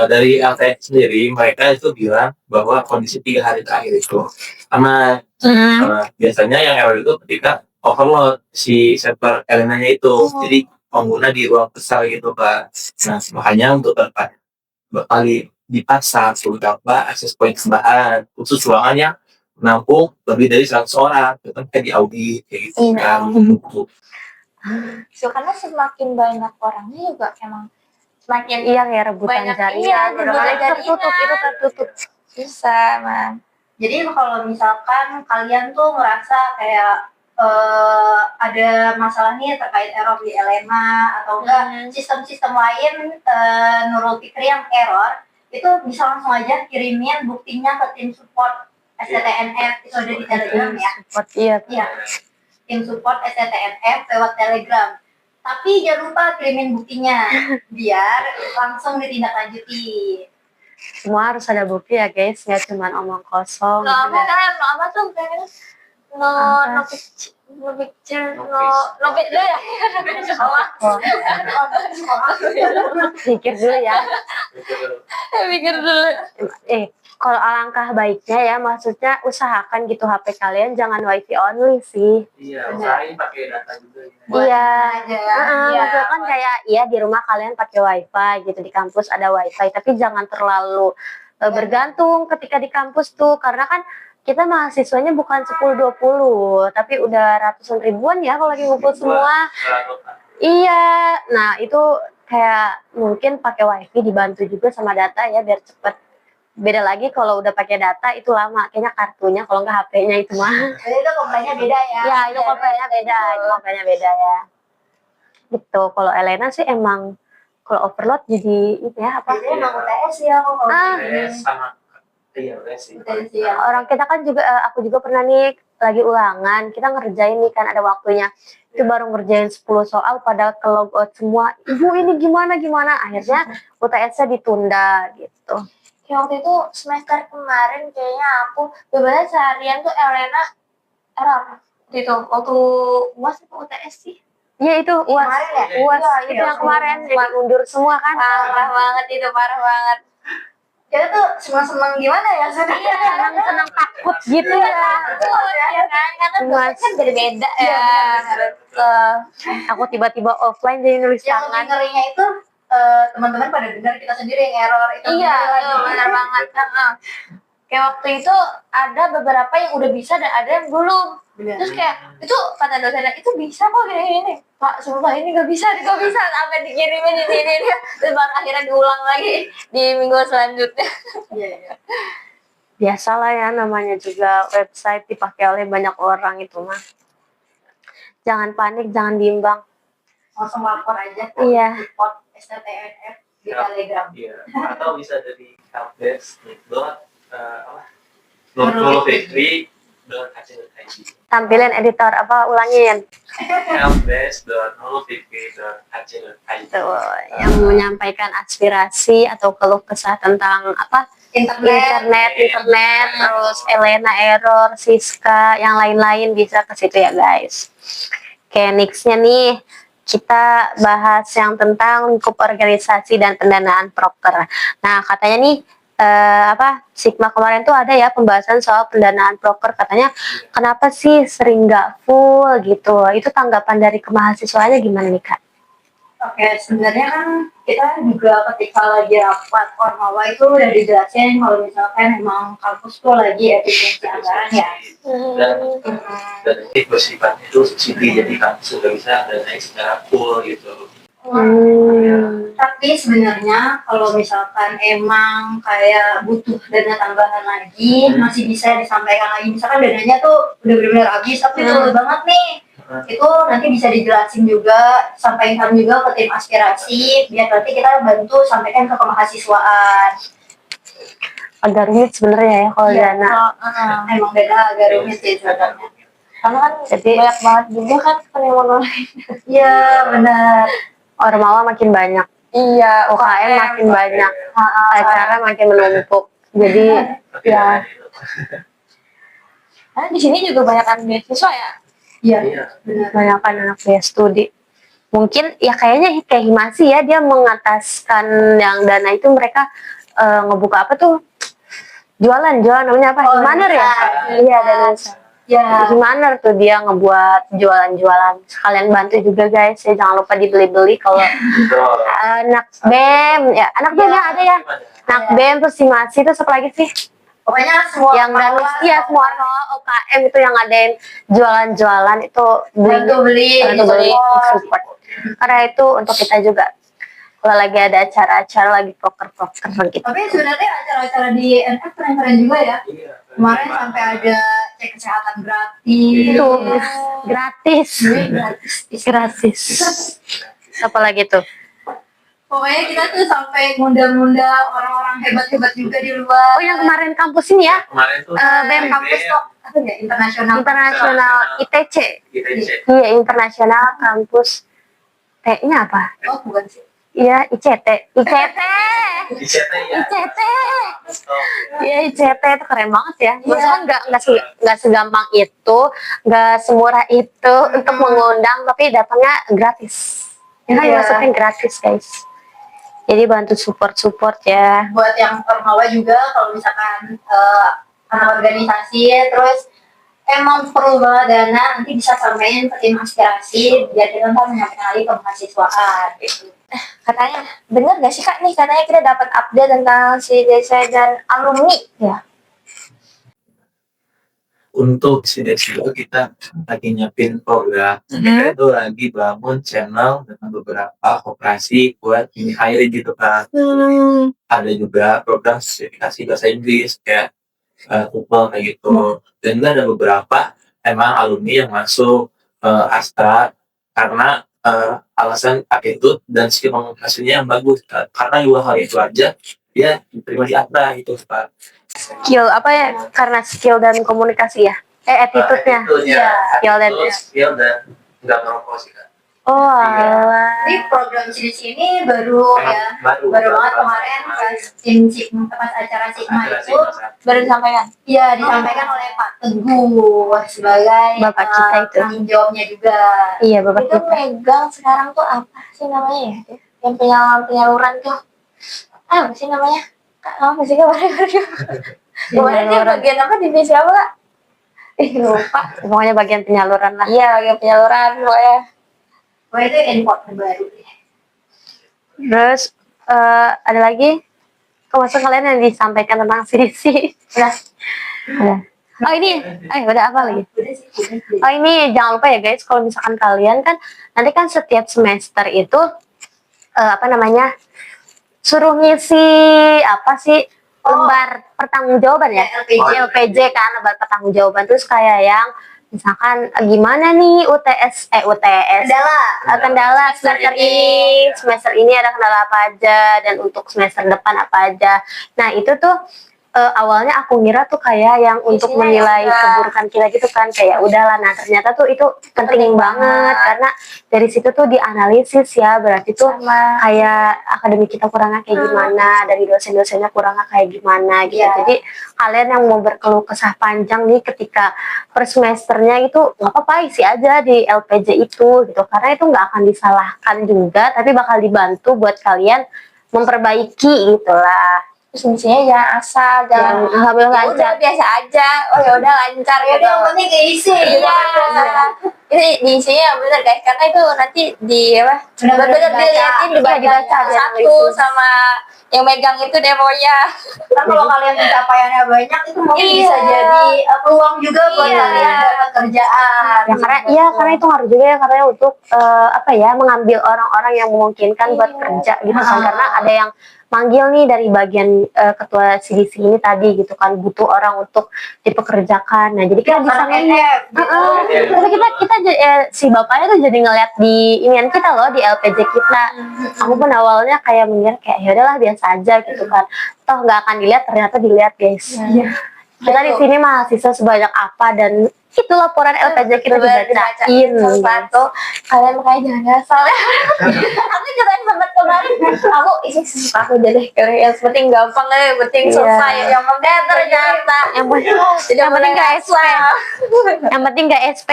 [SPEAKER 3] dari LTS sendiri mereka itu bilang bahwa kondisi 3 hari terakhir itu karena biasanya yang error itu ketika overload si server Elena-nya itu, jadi pengguna di ruang besar gitu Pak. Nah makanya untuk tempat kali dipasang beberapa akses point tambahan khusus ruangan yang menampung lebih dari 100 orang, itu kan kayak di audit kayak gitu
[SPEAKER 4] Iya.
[SPEAKER 3] kan.
[SPEAKER 4] So, karena semakin banyak orangnya juga emang semakin
[SPEAKER 2] Iya ya, rebutan
[SPEAKER 4] Banyak,
[SPEAKER 2] jaringan.
[SPEAKER 4] iya,
[SPEAKER 2] Udah
[SPEAKER 4] rebutan
[SPEAKER 2] mulai tertutup,
[SPEAKER 4] jaringan.
[SPEAKER 2] itu tertutup.
[SPEAKER 4] susah mah.
[SPEAKER 1] Jadi kalau misalkan kalian tuh ngerasa kayak ada masalah nih terkait error di Elena atau enggak sistem-sistem lain Nurul Fikri yang error, itu bisa langsung aja kirimin buktinya ke tim support STTNF, itu ada di Telegram ya.
[SPEAKER 2] Support, iya.
[SPEAKER 1] Iya, tim support STTNF lewat Telegram. Tapi jangan lupa kirimin buktinya biar langsung ditindaklanjuti.
[SPEAKER 2] Semua harus ada bukti ya guys, nggak cuma omong kosong.
[SPEAKER 4] Apa tuh kayaknya no picture ya.
[SPEAKER 2] Pikir dulu ya.
[SPEAKER 4] Pikir dulu.
[SPEAKER 2] Kalau alangkah baiknya ya, maksudnya usahakan gitu HP kalian jangan wifi only sih.
[SPEAKER 3] Iya, usahain pakai data juga ya.
[SPEAKER 2] Iya.
[SPEAKER 1] Iya.
[SPEAKER 2] Maksudnya kan kayak iya di rumah kalian pakai wifi gitu, di kampus ada wifi, tapi jangan terlalu bergantung ketika di kampus tuh, karena kan kita mahasiswanya bukan 10-20, tapi udah ratusan ribuan ya kalau lagi ngumpul semua. Iya, nah itu kayak mungkin pakai wifi dibantu juga sama data ya biar cepet. Beda lagi kalau udah pakai data itu lama, kayaknya kartunya kalau nggak HP-nya itu mah.
[SPEAKER 1] Jadi itu komplainnya beda ya.
[SPEAKER 2] Ya itu komplainnya beda, itu komplainnya beda ya. Gitu. Kalau Elena sih emang Kalau overload jadi itu ya apa?
[SPEAKER 1] Biasanya emang UTS ya kalau
[SPEAKER 3] UTS sama UTS sih.
[SPEAKER 1] UTS ya.
[SPEAKER 2] Orang kita kan juga aku juga pernah nih lagi ulangan, kita ngerjain nih kan ada waktunya. Itu baru ngerjain 10 soal pada ke logout semua. Ibu ini gimana? Akhirnya UTS-nya ditunda gitu.
[SPEAKER 4] Kayak waktu itu semester kemarin kayaknya aku beberapa seharian tuh Elena error. Waktu UAS atau UTS sih?
[SPEAKER 2] Iya itu UAS.
[SPEAKER 4] Kemarin ya?
[SPEAKER 2] UAS
[SPEAKER 4] Iya,
[SPEAKER 2] itu
[SPEAKER 4] iya.
[SPEAKER 2] yang kemarin jadi mundur semua kan.
[SPEAKER 4] Parah banget itu, parah banget.
[SPEAKER 1] Kita tuh senang-senang gimana ya?
[SPEAKER 4] Iya,
[SPEAKER 2] Senang takut gitu ya.
[SPEAKER 4] ya kan? Karena dosen kan beda-beda
[SPEAKER 1] Iya,
[SPEAKER 4] ya.
[SPEAKER 1] benar.
[SPEAKER 2] Aku tiba-tiba offline jadi nulis
[SPEAKER 1] Yang lebih
[SPEAKER 2] tangan.
[SPEAKER 1] ngerinya itu teman-teman pada dengar kita sendiri yang error itu.
[SPEAKER 4] Iya,
[SPEAKER 1] lagi.
[SPEAKER 4] benar banget. Kayak waktu itu ada beberapa yang udah bisa dan ada yang belum.
[SPEAKER 1] Benar.
[SPEAKER 4] Terus kayak itu kata dosennya itu bisa kok gini Pak, sumpah ini gak bisa sampai dikirimin ini terus baru akhirnya diulang lagi di minggu selanjutnya.
[SPEAKER 1] Iya, iya.
[SPEAKER 2] Biasalah ya namanya juga website dipakai oleh banyak orang itu mah. Jangan panik, jangan bimbang.
[SPEAKER 1] Langsung lapor aja ke
[SPEAKER 2] Iya.
[SPEAKER 1] support STTNF di Telegram.
[SPEAKER 3] Iya, atau bisa dari helpdesk .nulfitri.ac.id.
[SPEAKER 2] Tampilin editor apa ulangin
[SPEAKER 3] helpdesk.nulfitri.ac.id.
[SPEAKER 2] tuh yang menyampaikan aspirasi atau keluh kesah tentang apa internet terus Elena error, Siska, yang lain-lain bisa ke situ ya guys. Oke, nextnya nih kita bahas yang tentang lingkup organisasi dan pendanaan proker. Nah katanya nih Sigma kemarin tuh ada ya pembahasan soal pendanaan proker, katanya kenapa sih sering nggak full gitu. Itu tanggapan dari kemahasiswanya gimana nih Kak?
[SPEAKER 1] Oke, sebenarnya kan kita juga ketika lagi rapat Ormawa itu udah dijelasin kalau misalkan emang kampus tuh lagi efisiensi anggaran ya.
[SPEAKER 3] Dan ini bersifatnya itu subsidi, jadi kampus sudah bisa dan naik secara full gitu.
[SPEAKER 1] Tapi sebenarnya kalau misalkan emang kayak butuh dana tambahan lagi, masih bisa disampaikan lagi. Misalkan dananya tuh udah benar-benar habis, tapi dulu banget nih. Itu nanti bisa dijelasin juga, sampaikan juga ke tim aspirasi, biar nanti kita bantu sampaikan ke kemahasiswaan.
[SPEAKER 2] Agak rumit sebenarnya ya kalau
[SPEAKER 1] Iya,
[SPEAKER 2] dana.
[SPEAKER 1] Emang dana agak rumit sih sebenarnya.
[SPEAKER 4] Karena kan
[SPEAKER 2] Jadi
[SPEAKER 4] banyak banget juga kan penerimaan online.
[SPEAKER 1] Iya, benar.
[SPEAKER 2] Ormawa makin banyak,
[SPEAKER 4] Iya,
[SPEAKER 2] UKM makin banyak, acara makin menumpuk. Jadi ya
[SPEAKER 4] Karena di sini juga banyak kan beasiswa ya.
[SPEAKER 1] Iya,
[SPEAKER 3] Iya.
[SPEAKER 1] benar.
[SPEAKER 2] banyak anak biaya studi. Mungkin ya kayaknya kayak Himasi ya, dia mengataskan yang dana itu mereka ngebuka apa tuh jualan namanya apa? Himaner ya? Iya, dana usaha.
[SPEAKER 1] Ya,
[SPEAKER 2] Himaner tuh dia ngebuat jualan sekalian bantu juga guys ya, jangan lupa dibeli kalau anak BEM ya, anak BEM yang ada ya, anak BEM terus Himasi terus apa lagi sih
[SPEAKER 1] pokoknya semua
[SPEAKER 2] yang danus ya, semua UKM itu yang ngadain jualan itu
[SPEAKER 1] bantu beli,
[SPEAKER 2] support, karena itu untuk kita juga kalau lagi ada acara-acara lagi poker gitu.
[SPEAKER 1] Tapi sebenarnya acara-acara di NF keren-keren juga ya.
[SPEAKER 3] Iya.
[SPEAKER 1] Kemarin sampai ada cek kesehatan gratis.
[SPEAKER 2] Itu gratis
[SPEAKER 1] Gratis.
[SPEAKER 2] apa lagi tuh
[SPEAKER 1] Pokoknya kita tuh sampai ngundang-ngundang orang-orang hebat-hebat juga di luar.
[SPEAKER 2] yang kemarin kampus ini ya,
[SPEAKER 3] Kemarin tuh
[SPEAKER 2] BEM
[SPEAKER 1] kampus kok apa ya,
[SPEAKER 2] internasional ITC.
[SPEAKER 3] ITC.
[SPEAKER 2] Iya, internasional kampus T-nya apa?
[SPEAKER 1] Oh, bukan sih.
[SPEAKER 2] Iya, ICT.
[SPEAKER 3] ICT ya.
[SPEAKER 2] ICT. Iya, ICT itu keren banget ya. Maksudnya nggak segampang itu, nggak semurah itu untuk mengundang, tapi datangnya gratis. Ya kan, maksudnya gratis guys. Jadi bantu support ya.
[SPEAKER 1] Buat yang Ormawa juga kalau misalkan anak organisasi terus emang perlu banget dana, nanti bisa sampaikan ke tim aspirasi biar kita ntar menyampaikan lagi ke mahasiswaan gitu.
[SPEAKER 4] Katanya, bener gak sih Kak nih, katanya kita dapat update tentang si desa dan alumni ya?
[SPEAKER 3] Untuk sides juga kita lagi nyiapin program. Kita itu lagi bangun channel dengan beberapa operasi buat ini hiring gitu kan. Ada juga program sertifikasi bahasa Inggris kayak TOEFL kayak gitu. Dan juga ada beberapa emang alumni yang masuk Astra karena alasan attitude dan skill komunikasinya yang bagus, karena dua hal itu aja dia diterima di Akta gitu Pak.
[SPEAKER 2] Skill apa ya? Karena skill dan komunikasi ya? Attitude-nya.
[SPEAKER 3] Skill dan nggak merokok sih Kak.
[SPEAKER 2] Oh,
[SPEAKER 3] Iya.
[SPEAKER 2] alah.
[SPEAKER 1] Jadi program CDC ini baru ya,
[SPEAKER 3] Baru
[SPEAKER 1] banget kemarin pas acara Sigma itu
[SPEAKER 4] Baru disampaikan.
[SPEAKER 1] ya disampaikan oleh Pak Teguh sebagai
[SPEAKER 2] Bapak kita itu.
[SPEAKER 1] penanggung jawabnya juga.
[SPEAKER 2] Iya, Bapak
[SPEAKER 4] Itu
[SPEAKER 2] kita.
[SPEAKER 4] megang sekarang tuh apa sih namanya ya? Yang penyaluran tuh. Apa sih namanya? Kak, apa sih kemarin? Kemarin dia bagian apa, divisi apa Kak? Lupa.
[SPEAKER 2] Pokoknya bagian penyaluran lah.
[SPEAKER 4] Iya, bagian penyaluran pokoknya.
[SPEAKER 1] Wah itu info terbaru.
[SPEAKER 2] Terus ada lagi? Maksud kalian yang disampaikan tentang CDC? Udah. Udah. Oh ini, udah apa lagi?
[SPEAKER 1] Udah sih, udah.
[SPEAKER 2] Oh ini jangan lupa ya guys, kalau misalkan kalian kan nanti kan setiap semester itu apa namanya suruh ngisi apa sih lembar pertanggungjawaban ya, LPJ kan, lembar pertanggungjawaban terus kayak yang misalkan gimana nih kendala semester ini ada kendala apa aja dan untuk semester depan apa aja. Nah itu tuh awalnya aku ngira tuh kayak yang untuk menilai keburukan kita gitu kan, kayak udahlah. Nah ternyata tuh itu penting banget karena dari situ tuh dianalisis ya, berarti tuh kayak akademik kita kurangnya kayak gimana, dari dosen-dosennya kurangnya kayak gimana gitu. Jadi kalian yang mau berkeluh kesah panjang nih ketika per semesternya itu nggak apa-apa isi aja di LPJ itu gitu, karena itu nggak akan disalahkan juga, tapi bakal dibantu buat kalian memperbaiki gitulah.
[SPEAKER 4] Terus misinya jangan asal, jangan
[SPEAKER 2] Alhamdulillah
[SPEAKER 4] udah biasa aja. Oh ya udah lancar
[SPEAKER 1] Ya
[SPEAKER 4] gitu.
[SPEAKER 1] udah yang penting keisi.
[SPEAKER 4] Iya. Ini diisinya bener guys, karena itu nanti di apa? Bener-bener dilihatin dibaca satu sama yang megang itu demonya.
[SPEAKER 1] Kan kalau kalian pencapaiannya banyak itu mungkin bisa jadi peluang juga buat kalian dapat kerjaan.
[SPEAKER 2] Ya karena itu harus juga ya, karena untuk apa ya, mengambil orang-orang yang memungkinkan buat kerja gitu kan, karena ada yang manggil nih dari bagian ketua CDC ini tadi gitu kan, butuh orang untuk dipekerjakan. Nah jadi kita bisa kita si bapaknya tuh jadi ngeliat di inian kita loh, di LPJ kita. Aku pun awalnya kayak mikir kayak ya udahlah biasa aja gitu kan, toh nggak akan dilihat, ternyata dilihat guys. Kita di sini mahasiswa sebanyak apa, dan itu laporan LPJ kita dibacain.
[SPEAKER 4] Satu, kalian makanya jangan ngasal ya. Aku juga sempat kemarin, aku isi suka aku jadi yang penting gampang yang penting selesai, yang penting ternyata
[SPEAKER 2] yang penting nggak SP, yang penting nggak SP.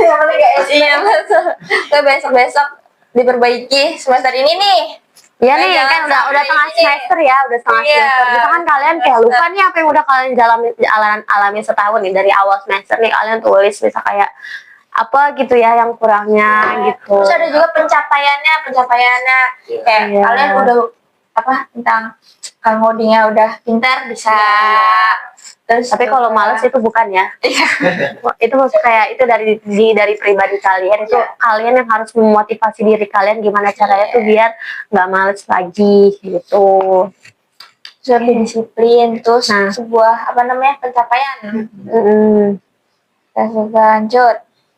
[SPEAKER 4] yang penting nggak SP. Iya betul. Besok diperbaiki semester ini nih.
[SPEAKER 2] Iya nih kan udah tengah semester ya, udah setengah semester. Bisa kan kalian kayak lupa nih apa yang udah kalian alami setahun nih, dari awal semester nih kalian tulis bisa kayak apa gitu ya yang kurangnya gitu.
[SPEAKER 4] Terus ada juga pencapaiannya kayak kalian udah apa tentang ngodingnya udah pintar bisa. Terus
[SPEAKER 2] Tapi kalau males itu bukan ya. Itu maksud kayak itu dari pribadi kalian, itu kalian yang harus memotivasi diri kalian gimana caranya tuh biar nggak males lagi gitu.
[SPEAKER 4] lebih disiplin, terus sebuah apa namanya pencapaian. Dan lanjut.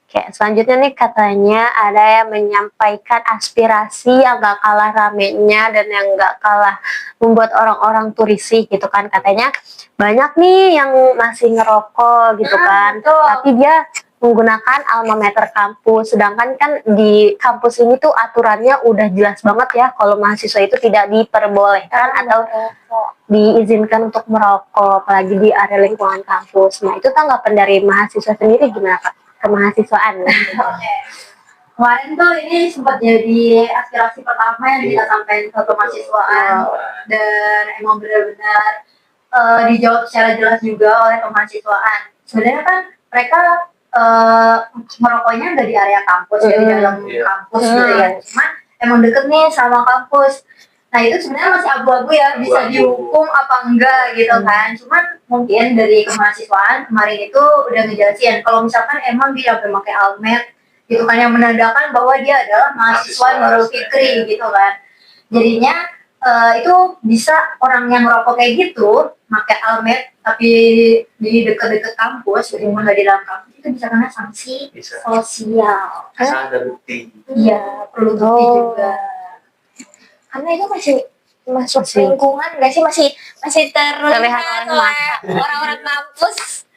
[SPEAKER 2] Kayak selanjutnya nih katanya ada yang menyampaikan aspirasi yang gak kalah ramenya dan yang gak kalah membuat orang-orang tuh risih gitu kan. Katanya banyak nih yang masih ngerokok gitu kan, tapi dia menggunakan alma mater kampus, sedangkan kan di kampus ini tuh aturannya udah jelas banget ya kalau mahasiswa itu tidak diperbolehkan atau diizinkan untuk merokok, apalagi di area lingkungan kampus. Nah itu tanggapan dari mahasiswa sendiri gimana Kak? Kemahasiswaan.
[SPEAKER 1] Kemarin tuh ini sempat jadi aspirasi pertama yang kita sampaikan ke kemahasiswaan, dan emang benar-benar dijawab secara jelas juga oleh kemahasiswaan. Sebenarnya kan mereka merokoknya nggak di area kampus, ya di dalam kampus gitu ya, cuman emang deket nih sama kampus. Nah itu sebenarnya masih abu-abu ya, bisa dihukum apa enggak gitu kan. Cuman mungkin dari kemahasiswaan kemarin itu udah ngejelasin kalau misalkan emang dia udah pakai almet gitu kan, yang menandakan bahwa dia adalah mahasiswa Nurul Fikri gitu kan. Jadinya itu bisa orang yang merokok kayak gitu pakai almet tapi di dekat-dekat kampus, meskipun nggak di dalam kampus, itu bisa kena sanksi
[SPEAKER 3] Bisa.
[SPEAKER 1] sosial.
[SPEAKER 3] Asal ada bukti.
[SPEAKER 1] Iya, perlu bukti juga.
[SPEAKER 4] Karena itu masih masuk
[SPEAKER 2] Masih.
[SPEAKER 4] lingkungan nggak sih, masih terlihat
[SPEAKER 2] Terlihat oleh
[SPEAKER 4] oleh orang-orang kampus.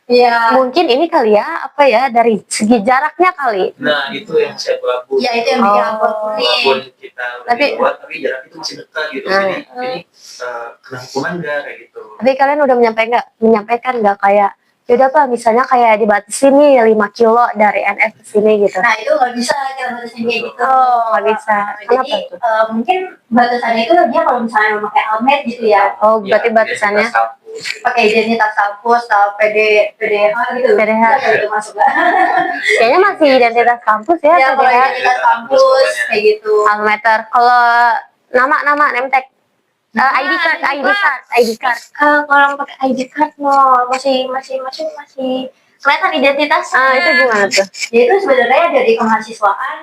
[SPEAKER 1] Iya.
[SPEAKER 2] Mungkin ini kali ya, apa ya, dari segi jaraknya kali.
[SPEAKER 3] Nah, itu yang saya abu-abu.
[SPEAKER 1] Iya, itu yang bikin aku nih.
[SPEAKER 3] Walaupun kita udah
[SPEAKER 2] Tapi-
[SPEAKER 3] di luar, tapi jarak itu masih dekat gitu. Jadi ini kena hukuman nggak kayak gitu?
[SPEAKER 2] Tapi kalian udah menyampaikan nggak kayak, yaudah Pak, misalnya kayak dibatasin nih 5 kilo dari NF ke sini gitu.
[SPEAKER 1] Nah, itu nggak bisa kita batasin kayak gitu.
[SPEAKER 2] Oh, nggak bisa.
[SPEAKER 1] Jadi
[SPEAKER 2] Kenapa tuh?
[SPEAKER 1] mungkin batasannya itu dia kalau misalnya memakai almet gitu ya,
[SPEAKER 2] Oh,
[SPEAKER 3] Ya,
[SPEAKER 2] berarti batasannya.
[SPEAKER 3] identitas kampus.
[SPEAKER 1] pakai identitas kampus atau PDH gitu.
[SPEAKER 2] PDH.
[SPEAKER 1] Bisa itu masuk nggak?
[SPEAKER 2] Kayaknya masih identitas kampus ya,
[SPEAKER 1] Ya, kalau
[SPEAKER 2] PDH.
[SPEAKER 1] identitas kampus kayak gitu.
[SPEAKER 2] Almeter. Kalau nama name tag, ID card.
[SPEAKER 4] Kalau pakai ID card no masih kelihatan identitas.
[SPEAKER 2] Itu gimana tuh?
[SPEAKER 1] Ya itu sebenarnya dari kemahasiswaan.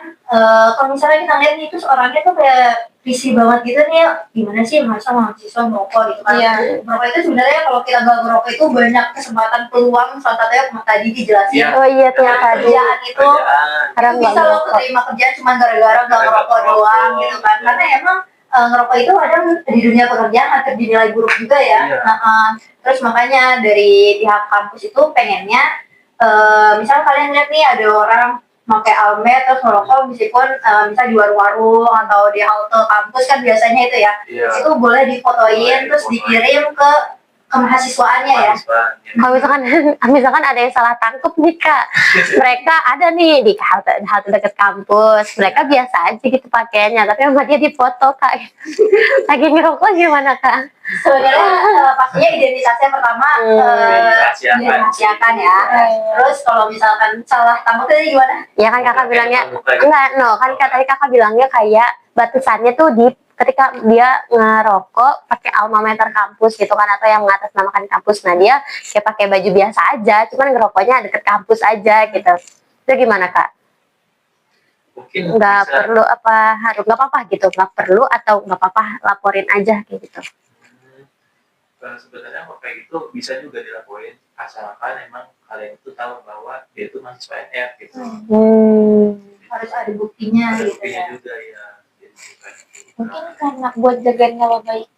[SPEAKER 1] Kalau misalnya kita lihat nih, itu orangnya tuh kayak risih banget gitu nih, gimana sih masa mahasiswa merokok gitu kan.
[SPEAKER 4] Iya.
[SPEAKER 1] Merokok itu sebenarnya kalau kita nggak merokok itu banyak kesempatan peluang, salah satunya tadi dijelasin.
[SPEAKER 3] Iya.
[SPEAKER 2] Oh iya tuh yang tadi.
[SPEAKER 1] Kerjaan itu
[SPEAKER 3] Kerjaan.
[SPEAKER 2] Karena
[SPEAKER 1] itu
[SPEAKER 2] nggak
[SPEAKER 1] bisa lo
[SPEAKER 2] merokok.
[SPEAKER 1] keterima kerjaan cuma gara-gara nggak ngerokok doang gitu kan. Karena emang ngerokok itu kadang di dunia pekerjaan hampir dinilai buruk juga ya.
[SPEAKER 3] Iya.
[SPEAKER 1] Terus makanya dari pihak kampus itu pengennya, misal kalian lihat nih ada orang pakai almet terus ngerokok, meskipun misal di warung-warung atau di halte kampus kan biasanya itu ya,
[SPEAKER 3] Iya.
[SPEAKER 1] itu boleh difotoin
[SPEAKER 3] Boleh
[SPEAKER 1] terus
[SPEAKER 3] difotoin.
[SPEAKER 1] dikirim ke mahasiswaannya ya.
[SPEAKER 2] Kalau misalkan ada yang salah tangkep nih Kak, mereka ada nih di halte dekat kampus, mereka biasa aja gitu pakainya, tapi sama dia difoto Kak. Lagi ngerokok gimana Kak?
[SPEAKER 1] Sebenarnya pastinya identitasnya pertama dirahasiakan ya. Terus kalau misalkan salah tangkap tadi gimana?
[SPEAKER 2] Ya kan kakak bilangnya enggak, kan tadi kakak bilangnya kayak batasannya tuh di ketika dia ngerokok pakai alma mater kampus gitu kan, atau yang mengatasnamakan kampus. Nah dia kayak pakai baju biasa aja, cuman ngerokoknya deket kampus aja gitu. Itu gimana Kak?
[SPEAKER 3] Mungkin
[SPEAKER 2] Nggak
[SPEAKER 3] bisa.
[SPEAKER 2] perlu apa, harus nggak apa-apa gitu, nggak perlu atau nggak apa-apa laporin aja kayak gitu.
[SPEAKER 3] Sebenarnya kalau kayak gitu bisa juga dilakuin, asalkan emang kalian itu tahu bahwa dia itu mahasiswa NF gitu.
[SPEAKER 1] Harus ada buktinya
[SPEAKER 3] Ada
[SPEAKER 1] gitu
[SPEAKER 3] buktinya
[SPEAKER 1] ya.
[SPEAKER 3] juga ya. Jadi, bukan-
[SPEAKER 4] Mungkin karena buat jaga nama baik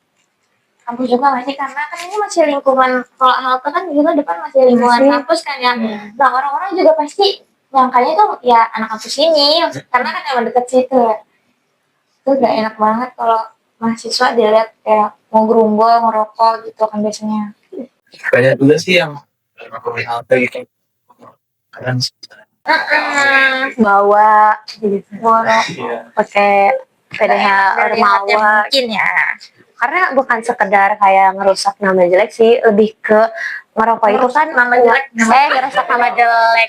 [SPEAKER 4] kampus juga nggak sih, karena kan ini masih lingkungan, kalau halte kan gitu depan masih lingkungan
[SPEAKER 2] Masih.
[SPEAKER 4] kampus kan ya. Nah orang-orang juga pasti nyangkanya tuh ya anak kampus ini, karena kan emang deket situ ya. Itu gak enak banget kalau mahasiswa dilihat kayak mau gerumbol, ngerokok gitu kan biasanya.
[SPEAKER 3] banyak juga sih yang ngomongin halte gitu. Kadang
[SPEAKER 2] Bawa gitu,
[SPEAKER 3] iya.
[SPEAKER 2] pakai PDH
[SPEAKER 4] Dari hati
[SPEAKER 2] Ormawa.
[SPEAKER 4] mungkin ya.
[SPEAKER 2] Karena bukan sekedar kayak ngerusak nama jelek sih, lebih ke ngerokok itu kan
[SPEAKER 4] nama jelek,
[SPEAKER 2] ngerusak nama jelek,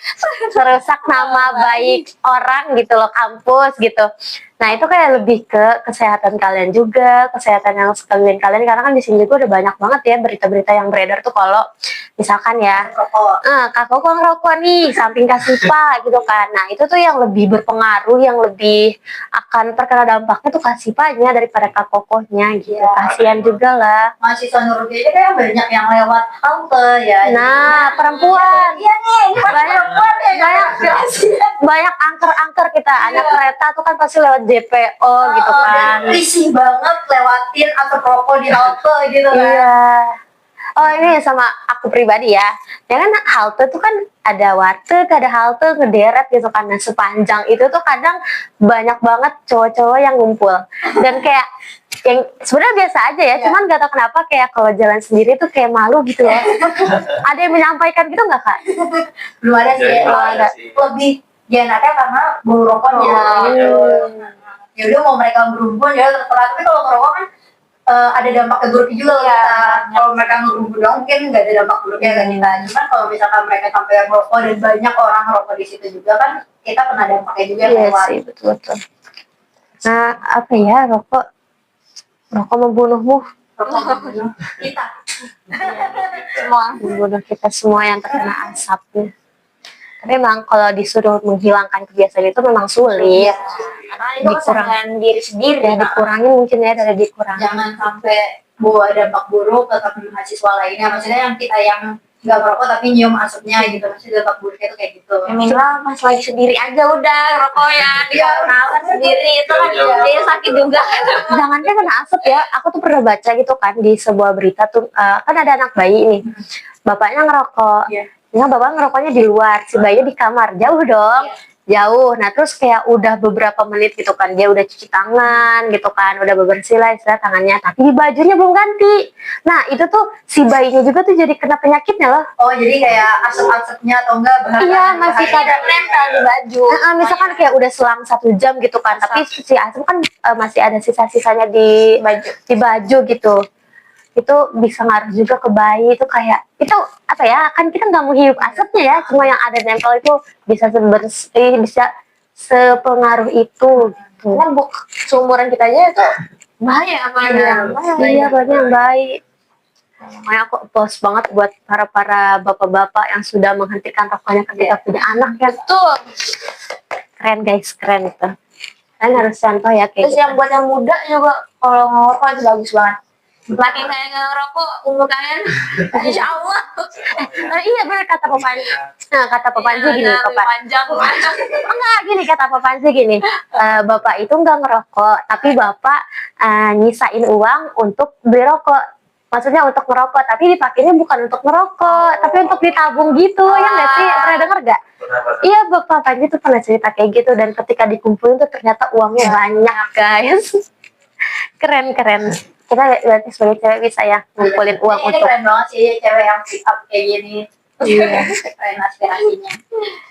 [SPEAKER 2] ngerusak nama baik orang gitu loh, kampus gitu. Nah itu kayak lebih ke kesehatan kalian juga, kesehatan yang sekalian kalian, karena kan di sini juga udah banyak banget ya berita-berita yang beredar tuh kalau misalkan ya
[SPEAKER 1] Rokok.
[SPEAKER 2] Kak Koko ngerokok nih samping Kasipa gitu kan. Nah itu tuh yang lebih berpengaruh, yang lebih akan terkena dampaknya tuh Kasipanya daripada Kak Kokohnya gitu.
[SPEAKER 1] Iya.
[SPEAKER 2] Kasihan juga lah.
[SPEAKER 1] Mahasiswa Nurul aja kayak banyak yang lewat halte ya.
[SPEAKER 2] Nah perempuan,
[SPEAKER 1] Iya nih, ini
[SPEAKER 2] banyak banyak angker-angker kita. Anak kereta tuh kan pasti lewat JPO gitu kan.
[SPEAKER 1] Dan risih banget lewatin atau rokok di halte gitu kan.
[SPEAKER 2] Iya. Oh ini sama aku pribadi ya. Ya kan halte tuh kan ada warteg, ada halte ngederet gitu kan. Nah sepanjang itu tuh kadang banyak banget cowok-cowok yang ngumpul. Dan kayak yang sebenarnya biasa aja ya, cuman gak tau kenapa kayak kalau jalan sendiri tuh kayak malu gitu loh. Ada yang menyampaikan gitu nggak Kak?
[SPEAKER 1] Belum ada sih.
[SPEAKER 3] Jadi,
[SPEAKER 2] belum ada.
[SPEAKER 3] sih.
[SPEAKER 1] Lebih ya enaknya karena bau rokoknya. Ya udah mau mereka berumpun ya terserah. Tapi kalau ngerokok kan ada dampak ke grup juga loh kita. Kalau mereka ngerumpun doang mungkin nggak ada dampak buruknya kan kita. Cuman kalau misalkan mereka sampai merokok dan banyak orang ngerokok di situ juga kan, kita kena dampaknya juga
[SPEAKER 2] Iya
[SPEAKER 1] lewat.
[SPEAKER 2] sih, betul-betul. Nah apa ya, rokok membunuhmu,
[SPEAKER 1] Rokok kita.
[SPEAKER 2] membunuh kita semua yang terkena asapnya. Tapi memang kalau disuruh menghilangkan kebiasaan itu memang sulit.
[SPEAKER 4] Karena itu kesadaran diri sendiri.
[SPEAKER 2] Ya dikurangin mungkin ya, dari dikurangin.
[SPEAKER 1] Jangan sampai bawa dampak buruk ke teman mahasiswa lainnya. Maksudnya yang kita yang nggak merokok tapi nyium asapnya gitu, maksudnya dampak buruknya tuh kayak gitu.
[SPEAKER 4] Ya, minimal pas lagi sendiri aja udah rokok ya, dikenalan sendiri itu kan dia sakit juga.
[SPEAKER 2] Jangan kan kena asap ya. Aku tuh pernah baca gitu kan di sebuah berita tuh, kan ada anak bayi nih, bapaknya ngerokok. Ya bapak ngerokoknya di luar, si bayinya di kamar, jauh dong. Jauh. Nah terus kayak udah beberapa menit gitu kan, dia udah cuci tangan gitu kan, udah bebersih lah istilah tangannya, tapi di bajunya belum ganti. Nah itu tuh si bayinya juga tuh jadi kena penyakitnya loh.
[SPEAKER 1] Oh jadi kayak asap-asapnya atau enggak bahan
[SPEAKER 2] Iya masih pada nempel di baju. Misalkan kayak udah selang 1 jam gitu kan, tapi si asap kan masih ada sisa-sisanya di baju gitu. Itu bisa ngaruh juga ke bayi. Itu kayak itu apa ya, kan kita nggak mau hirup asapnya ya, cuma yang ada nempel itu bisa bisa sepengaruh itu gitu.
[SPEAKER 4] Kan seumuran kita aja itu bahaya apalagi
[SPEAKER 2] Iya banyak yang baik. Makanya aku post banget buat para bapak-bapak yang sudah menghentikan rokoknya ketika punya anak ya.
[SPEAKER 4] tuh.
[SPEAKER 2] Keren guys, keren itu. Kalian harus contoh ya kayak
[SPEAKER 4] Terus
[SPEAKER 2] gitu.
[SPEAKER 4] yang buat yang muda juga kalau ngerokok itu bagus banget. Makin kayak ngerokok umur kalian, insya Allah.
[SPEAKER 2] Iya benar kata Papan. Nah kata Papan sih gini, Papan.
[SPEAKER 4] panjang.
[SPEAKER 2] Enggak gini kata Papan sih gini. Bapak itu enggak ngerokok, tapi bapak nyisain uang untuk beli rokok. Maksudnya untuk ngerokok, tapi dipakainya bukan untuk ngerokok, tapi untuk ditabung gitu. Ya nggak sih? Pernah denger nggak? Iya, Bapak Panji tuh pernah cerita kayak gitu, dan ketika dikumpulin tuh ternyata uangnya banyak, guys. Keren. Kita berarti sebagai cewek bisa ya ngumpulin uang
[SPEAKER 1] ini
[SPEAKER 2] untuk.
[SPEAKER 1] keren banget sih cewek yang pick up kayak gini. Keren aspirasinya.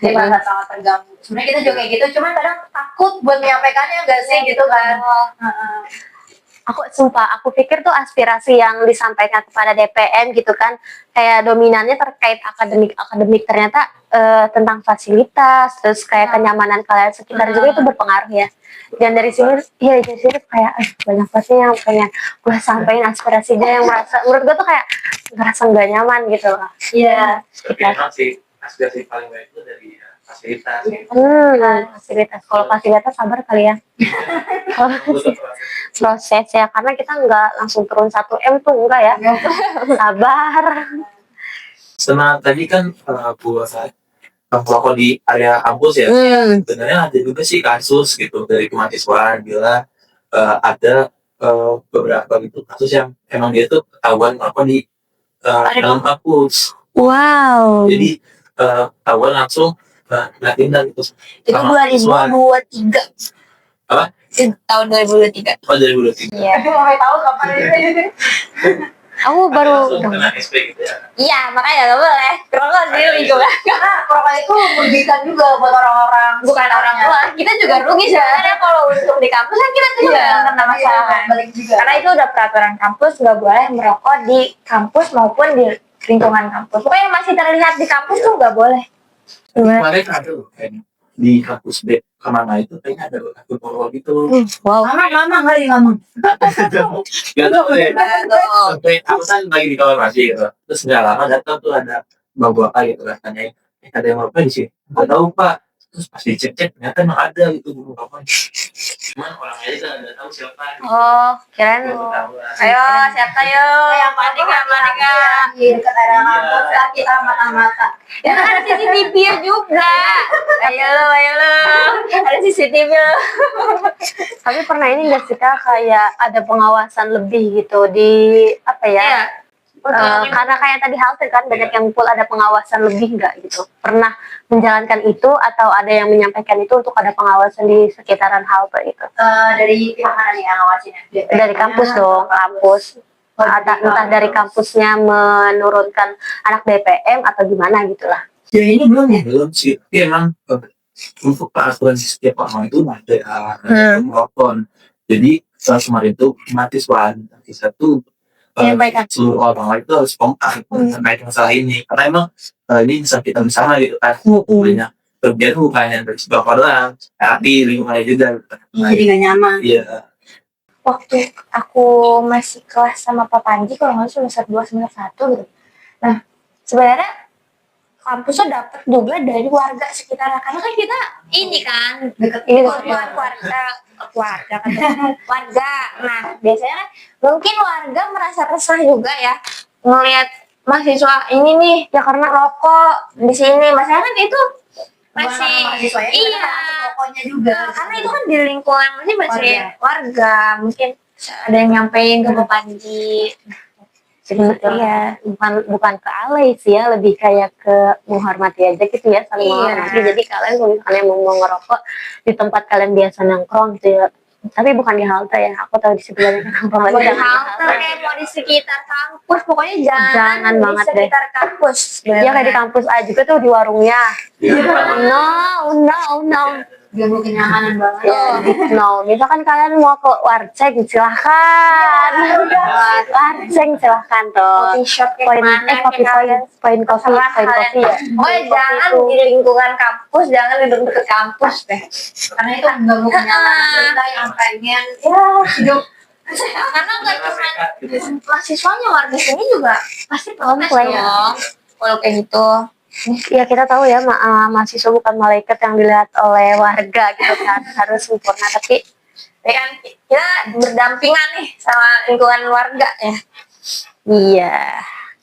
[SPEAKER 1] Dia merasa sangat terganggu. Sebenarnya kita juga kayak gitu, cuman kadang takut buat menyampaikannya nggak sih gitu kan.
[SPEAKER 2] Aku pikir tuh aspirasi yang disampaikan kepada DPM gitu kan, kayak dominannya terkait akademik ternyata tentang fasilitas, terus kayak kenyamanan kalian sekitar juga itu berpengaruh ya. Dan dari sini kayak banyak pasti yang pengen gue sampaikan aspirasinya, yang merasa menurut gue tuh kayak ngerasa nggak nyaman gitu loh.
[SPEAKER 1] Iya.
[SPEAKER 3] Tapi memang sih aspirasi paling baik itu dari fasilitas.
[SPEAKER 2] Fasilitas. Kalau fasilitas sabar kali ya. Proses ya, karena kita nggak langsung turun 1 M tuh enggak ya. Sabar.
[SPEAKER 3] Sama tadi kan buat merokok di area kampus ya. Sebenarnya ada juga sih kasus gitu dari kemahasiswaan bila ada beberapa gitu kasus yang emang dia tuh ketahuan merokok di dalam kampus.
[SPEAKER 2] Wow.
[SPEAKER 3] Jadi ketahuan langsung kena tindak gitu.
[SPEAKER 4] Itu 2023.
[SPEAKER 3] Apa?
[SPEAKER 4] Itu tahun 2023.
[SPEAKER 3] Oh 2023.
[SPEAKER 4] Iya.
[SPEAKER 1] Aku mau tahu kapan ini.
[SPEAKER 2] Aku baru
[SPEAKER 3] Langsung kena SP gitu ya.
[SPEAKER 4] Iya, makanya gak boleh. Rokok sendiri juga.
[SPEAKER 1] Karena rokok itu merugikan juga buat orang-orang.
[SPEAKER 4] Bukan orang tua, kita juga rugi sebenarnya kalau untuk di kampus kan kita juga yang kena masalah kan.
[SPEAKER 1] Balik juga.
[SPEAKER 4] Karena itu udah peraturan kampus nggak boleh merokok di kampus maupun di lingkungan kampus. Pokoknya yang masih terlihat di kampus tuh nggak boleh.
[SPEAKER 3] Kemarin ada loh kayaknya di kampus B kemana itu kayaknya ada akun follow gitu.
[SPEAKER 2] wow.
[SPEAKER 1] Mama kali ngomong.
[SPEAKER 3] Gak tau deh. Sampai aku kan lagi di kamar masih gitu. Terus nggak lama datang tuh ada bapak gitu kan tanyain, ada yang apa di sini? Gak tahu Pak. Terus pas dicek ternyata emang ada gitu burung rokok. Cuman orang aja kan nggak tahu siapa.
[SPEAKER 2] Oh, kirain
[SPEAKER 4] Ayo, siapa yuk?
[SPEAKER 1] Yang
[SPEAKER 4] Panik nggak?
[SPEAKER 1] di dekat area kampus lah kita mata-mata.
[SPEAKER 4] Itu ada CCTV juga. Ayo lo. Ada CCTV lo.
[SPEAKER 2] Tapi pernah ini nggak sih Kak, kayak ada pengawasan lebih gitu di apa ya? Karena kayak tadi halte kan banyak yang full, ada pengawasan lebih nggak gitu? Pernah menjalankan itu atau ada yang menyampaikan itu untuk ada pengawasan di sekitaran halte itu?
[SPEAKER 1] Dari pihak mana nih yang ngawasinnya?
[SPEAKER 2] Dari kampus dong, kampus. Entah dari kampusnya menurunkan anak DPM atau gimana gitulah.
[SPEAKER 3] Ya ini belum sih. Tapi emang untuk peraturan setiap orang itu ada merokok. Jadi saat kemarin itu mahasiswa satu seluruh orang itu harus kompak terkait masalah ini, karena emang ini bisa kita bersama gitu kan. Banyak kerugian bukan hanya dari sebuah orang, tapi lingkungannya juga.
[SPEAKER 1] Jadi gak nyaman.
[SPEAKER 3] Iya.
[SPEAKER 4] Waktu aku masih kelas sama Pak Panji, kalau nggak salah semester 2 semester 1 gitu. Nah, sebenarnya kampus tuh dapat juga dari warga sekitar, karena kan kita ini kan
[SPEAKER 1] Deket
[SPEAKER 2] Ini
[SPEAKER 4] warga kan warga. Nah biasanya kan mungkin warga merasa resah juga ya ngelihat mahasiswa ini nih ya karena rokok di sini, masalah kan itu masih iya
[SPEAKER 1] pokoknya juga.
[SPEAKER 4] karena itu kan di lingkungan masih warga, mungkin ada yang nyampein ke Bapak Panji.
[SPEAKER 2] Iya, bukan ke alay sih ya, lebih kayak ke menghormati aja gitu ya, saling menghormati. Jadi kalian kalau misalnya mau ngerokok di tempat kalian biasa nongkrong gitu ya, tapi bukan di halte ya, aku tahu di sebelahnya kan nongkrong lagi.
[SPEAKER 4] Mau di halte kayak mau di sekitar kampus, pokoknya jangan
[SPEAKER 2] banget
[SPEAKER 4] di sekitar kampus.
[SPEAKER 2] Ya kayak di kampus aja juga tuh di warungnya. No.
[SPEAKER 1] Ganggu kenyamanan banget.
[SPEAKER 2] Ya, no, misalkan kalian mau ke warceg silahkan. Warceg silahkan tuh.
[SPEAKER 4] Coffee shop kayak
[SPEAKER 2] Poin
[SPEAKER 4] mana
[SPEAKER 2] kopi poin kopi
[SPEAKER 4] terserah
[SPEAKER 2] poin
[SPEAKER 4] kalian.
[SPEAKER 2] kopi ya.
[SPEAKER 4] Pokoknya jangan di lingkungan kampus, jangan di dekat kampus deh.
[SPEAKER 1] Karena itu mengganggu kenyamanan kita yang pengen ya hidup.
[SPEAKER 4] Karena nggak cuma mahasiswanya, warga sini juga pasti protes dong. Kalau kayak gitu.
[SPEAKER 2] Ya kita tahu ya mahasiswa bukan malaikat yang dilihat oleh warga gitu kan, harus sempurna, tapi
[SPEAKER 4] Ya kan kita berdampingan nih sama lingkungan warga ya.
[SPEAKER 2] iya.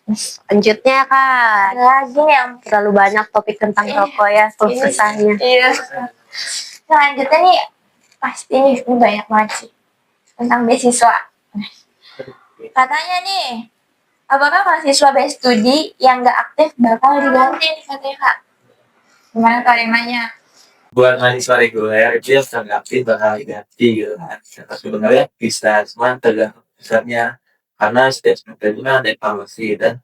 [SPEAKER 2] Selanjutnya kan
[SPEAKER 4] Ada lagi nih yang
[SPEAKER 2] terlalu banyak topik tentang rokok ya, susahnya.
[SPEAKER 4] iya. Selanjutnya nih pasti nih ini banyak banget sih tentang beasiswa. Katanya nih, apakah mahasiswa studi yang nggak aktif bakal diganti nih katanya Kak? Gimana kalimatnya?
[SPEAKER 3] Buat mahasiswa reguler itu yang sedang aktif bakal diganti gitu kan. Tapi sebenarnya bisa, cuma tergantung besarnya. Karena setiap semester itu kan ada evaluasi dan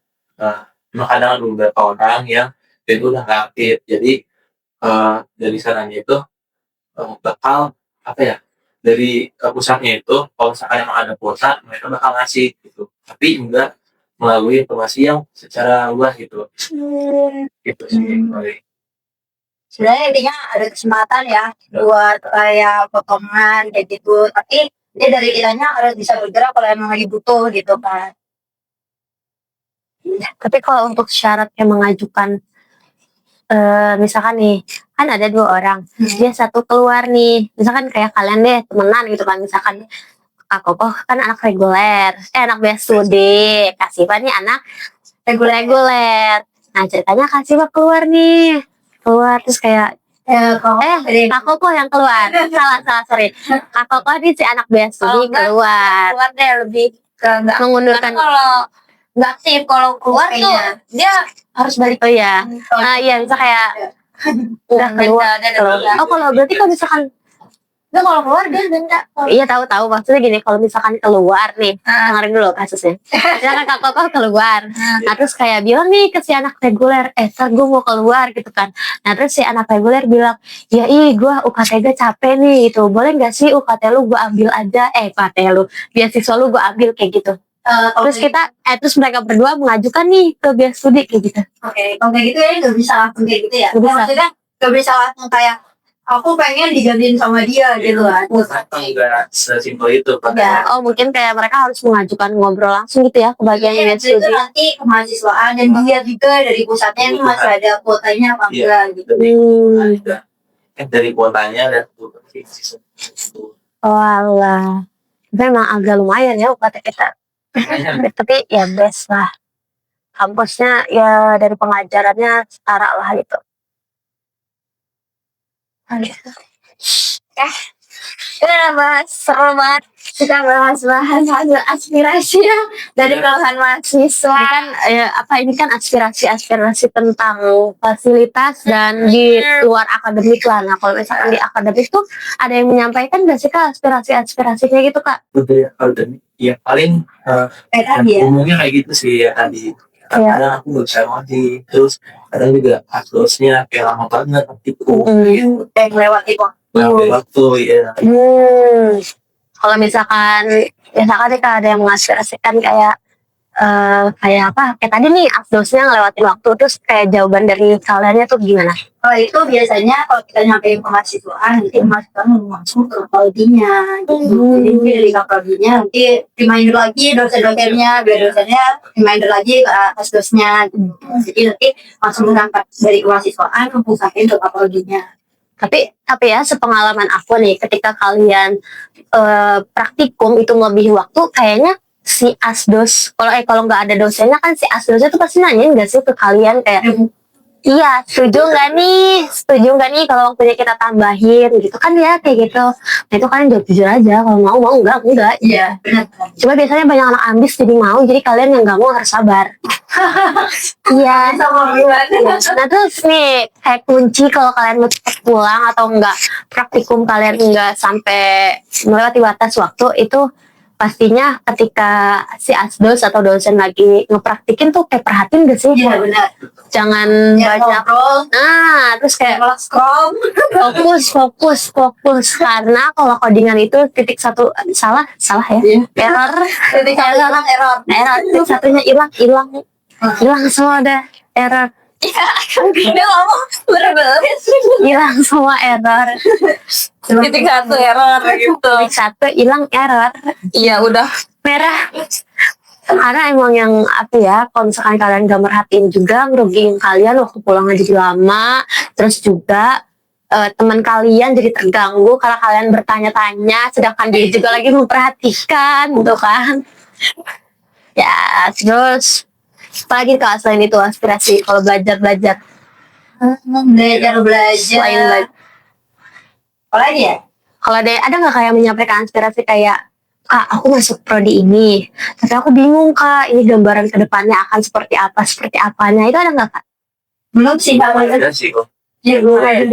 [SPEAKER 3] kadang ada beberapa orang yang itu udah nggak aktif. Jadi dari sananya itu bakal apa ya? Dari pusatnya itu kalau misalkan emang ada kuota mereka bakal ngasih gitu. Tapi enggak melalui informasi yang secara luas gitu. Gitu sih.
[SPEAKER 1] Sebenarnya intinya ada kesempatan ya buat kayak potongan kayak gitu. Tapi dia dari kitanya harus bisa bergerak kalau emang lagi butuh gitu kan.
[SPEAKER 2] Tapi kalau untuk syarat yang mengajukan, misalkan nih, kan ada 2 orang, dia satu keluar nih, misalkan kayak kalian deh temenan gitu kan, misalkan aku kan anak reguler, anak studi, Kasifa nih anak reguler. Nah ceritanya Kasifa keluar terus kayak Kak Koko yang keluar, salah sorry, Kak Koko nih si anak studi keluar
[SPEAKER 4] Deh lebih ke nggak.
[SPEAKER 2] mengundurkan.
[SPEAKER 4] Kalau nggak aktif, kalau keluar tuh dia harus balik.
[SPEAKER 2] Oh iya, iya bisa kayak udah keluar. Oh kalau berarti kalau misalkan
[SPEAKER 4] Nggak, kalau keluar dia denda.
[SPEAKER 2] iya tahu maksudnya gini, kalau misalkan keluar nih, dengerin dulu kasusnya. Misalkan Kak Koko keluar, nah terus kayak bilang nih ke si anak reguler, Sar gue mau keluar gitu kan. Nah terus si anak reguler bilang, ya gue UKT gue capek nih gitu, boleh nggak sih UKT lu gue ambil aja, UKT lu beasiswa lu gue ambil kayak gitu. Terus kita terus mereka berdua mengajukan nih ke biaya studi kayak gitu.
[SPEAKER 1] Oke, kalau kayak gitu ya nggak bisa langsung kayak gitu ya.
[SPEAKER 2] Nggak bisa.
[SPEAKER 1] Maksudnya nggak bisa langsung kayak aku pengen digantiin sama dia gitu kan.
[SPEAKER 3] Enggak sesimpel itu Pak.
[SPEAKER 1] Ya.
[SPEAKER 2] Oh mungkin kayak mereka harus mengajukan ngobrol langsung gitu ya ke bagian
[SPEAKER 1] Iya,
[SPEAKER 2] biaya
[SPEAKER 1] itu
[SPEAKER 2] studi.
[SPEAKER 1] nanti kemahasiswaan dan dilihat juga dari pusatnya ini masih ada kuotanya apa enggak gitu.
[SPEAKER 3] Dari kuotanya dan
[SPEAKER 2] Oh alah, memang agak lumayan ya UKT kita. Tapi ya best lah, kampusnya ya dari pengajarannya setara lah gitu.
[SPEAKER 4] Udah bahas seru banget, kita bahas hasil aspirasi ya dari keluhan mahasiswa.
[SPEAKER 2] Ini kan aspirasi tentang fasilitas dan di luar akademik lah. Nah kalau misalkan di akademik tuh ada yang menyampaikan nggak sih Kak aspirasinya gitu Kak?
[SPEAKER 3] Betul ya paling
[SPEAKER 1] Tadi ya.
[SPEAKER 3] umumnya kayak gitu sih ya tadi. Kadang aku nggak bisa mandi, terus kadang juga uploadnya kayak lama banget gitu.
[SPEAKER 1] Yang lewat itu.
[SPEAKER 3] Waktu ya.
[SPEAKER 2] Kalau misalkan nih Kak ada yang mengaspirasikan kayak kayak apa? Kayak tadi nih asdosnya ngelewatin waktu, terus kayak jawaban dari kaliannya tuh gimana?
[SPEAKER 1] Kalau itu biasanya kalau kita nyampein ke mahasiswaan, nanti mahasiswa mau langsung ke prodinya gitu. Jadi dari prodinya nanti reminder lagi dosen-dosennya, biar dosennya reminder lagi ke asdosnya gitu. Jadi nanti langsung berangkat dari mahasiswaan langsung sampai ke prodinya.
[SPEAKER 2] Tapi ya sepengalaman aku nih, ketika kalian praktikum itu lebih waktu, kayaknya si asdos kalau nggak ada dosennya kan si asdosnya tuh pasti nanyain nggak sih ke kalian kayak iya setuju nggak nih kalau waktunya kita tambahin gitu kan ya kayak gitu. Nah itu kalian jawab jujur aja, kalau mau enggak
[SPEAKER 1] Iya, benar.
[SPEAKER 2] cuma biasanya banyak anak ambis jadi mau, jadi kalian yang nggak mau harus sabar. Iya.
[SPEAKER 1] Sama gimana?
[SPEAKER 2] Nah terus nih kayak kunci kalau kalian mau cepet pulang atau enggak praktikum kalian enggak sampai melewati batas waktu itu pastinya ketika si asdos atau dosen lagi ngepraktikin tuh kayak perhatiin gak sih?
[SPEAKER 1] Iya, benar.
[SPEAKER 2] Jangan
[SPEAKER 1] Ya,
[SPEAKER 2] banyak.
[SPEAKER 1] ngobrol,
[SPEAKER 2] Nah terus kayak
[SPEAKER 1] scroll.
[SPEAKER 2] fokus karena kalau codingan itu titik satu salah ya
[SPEAKER 1] Iya.
[SPEAKER 2] error
[SPEAKER 1] Titik error.
[SPEAKER 2] titik satunya hilang semua ada error.
[SPEAKER 4] Dia ngomong beres.
[SPEAKER 2] Hilang semua error.
[SPEAKER 4] Titik satu error gitu.
[SPEAKER 2] Titik satu hilang error.
[SPEAKER 4] Iya udah.
[SPEAKER 2] Merah. Karena emang yang apa ya, kalau misalkan kalian gak merhatiin juga ngerugiin kalian waktu pulangnya jadi lama. Terus juga teman kalian jadi terganggu karena kalian bertanya-tanya, sedangkan dia juga lagi memperhatikan gitu kan. Ya terus apalagi kalau selain itu aspirasi kalau belajar
[SPEAKER 1] Belajar.
[SPEAKER 2] selain belajar.
[SPEAKER 1] Apa lagi ya?
[SPEAKER 2] Kalau ada nggak kayak menyampaikan aspirasi kayak Kak aku masuk prodi ini tapi aku bingung Kak ini gambaran kedepannya akan seperti apanya itu ada nggak Kak?
[SPEAKER 1] Belum sih, Kak.
[SPEAKER 3] Ada sih kok.
[SPEAKER 1] Iya, belum ada.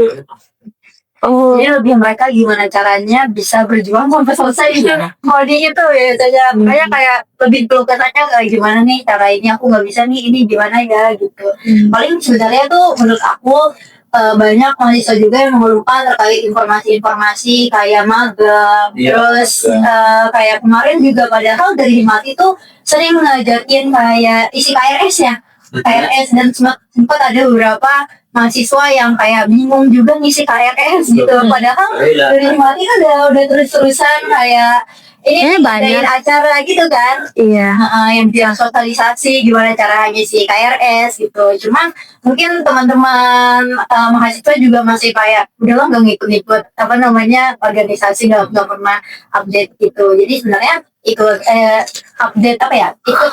[SPEAKER 2] Oh
[SPEAKER 1] Jadi lebih mereka gimana caranya bisa berjuang sampai selesai gitu. Coding itu ya saja. Makanya kayak lebih pelukasannya kayak gimana nih cara ini aku nggak bisa nih ini gimana ya gitu. Paling sebenarnya tuh menurut aku banyak mahasiswa juga yang lupa terkait informasi-informasi kayak magang.
[SPEAKER 3] Iya,
[SPEAKER 1] Terus
[SPEAKER 3] betul.
[SPEAKER 1] kayak kemarin juga padahal dari Himati tuh sering ngajakin kayak isi KRS ya. KRS dan sempat ada beberapa mahasiswa yang kayak bingung juga ngisi KRS gitu. Padahal dari Himati kan udah terus-terusan kayak ini
[SPEAKER 2] banyak.
[SPEAKER 1] dari acara gitu kan.
[SPEAKER 2] iya
[SPEAKER 1] Yang biar sosialisasi gimana cara ngisi KRS gitu. Cuma mungkin teman-teman mahasiswa juga masih kayak udahlah nggak ngikut-ngikut apa namanya organisasi nggak pernah update gitu. Jadi sebenarnya ikut update apa ya? Ikut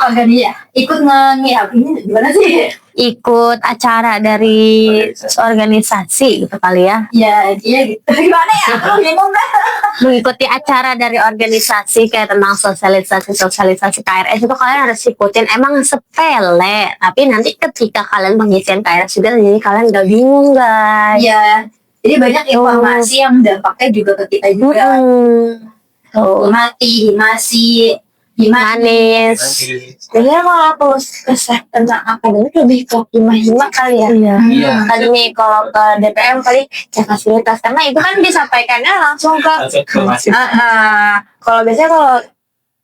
[SPEAKER 1] ikut ini gimana sih?
[SPEAKER 2] ikut acara dari organisasi gitu kali ya,
[SPEAKER 1] Ya dia gitu. Gimana ya? Aku bingung kan?
[SPEAKER 2] mengikuti acara dari organisasi kayak tentang sosialisasi KRS itu kalian harus ikutin. Emang sepele tapi nanti ketika kalian pengisian KRS juga jadi kalian gak bingung guys.
[SPEAKER 1] Ya. Jadi banyak informasi yang dampaknya juga ke kita juga.
[SPEAKER 2] Tuh,
[SPEAKER 1] Masih
[SPEAKER 2] manis.
[SPEAKER 4] Biasanya kalau aku kesah tentang akademik lebih ke hima-hima kali ya.
[SPEAKER 3] Iya.
[SPEAKER 4] Tadi nih kalau ke DPM kali ya fasilitas karena itu kan disampaikannya langsung ke kalau biasanya kalau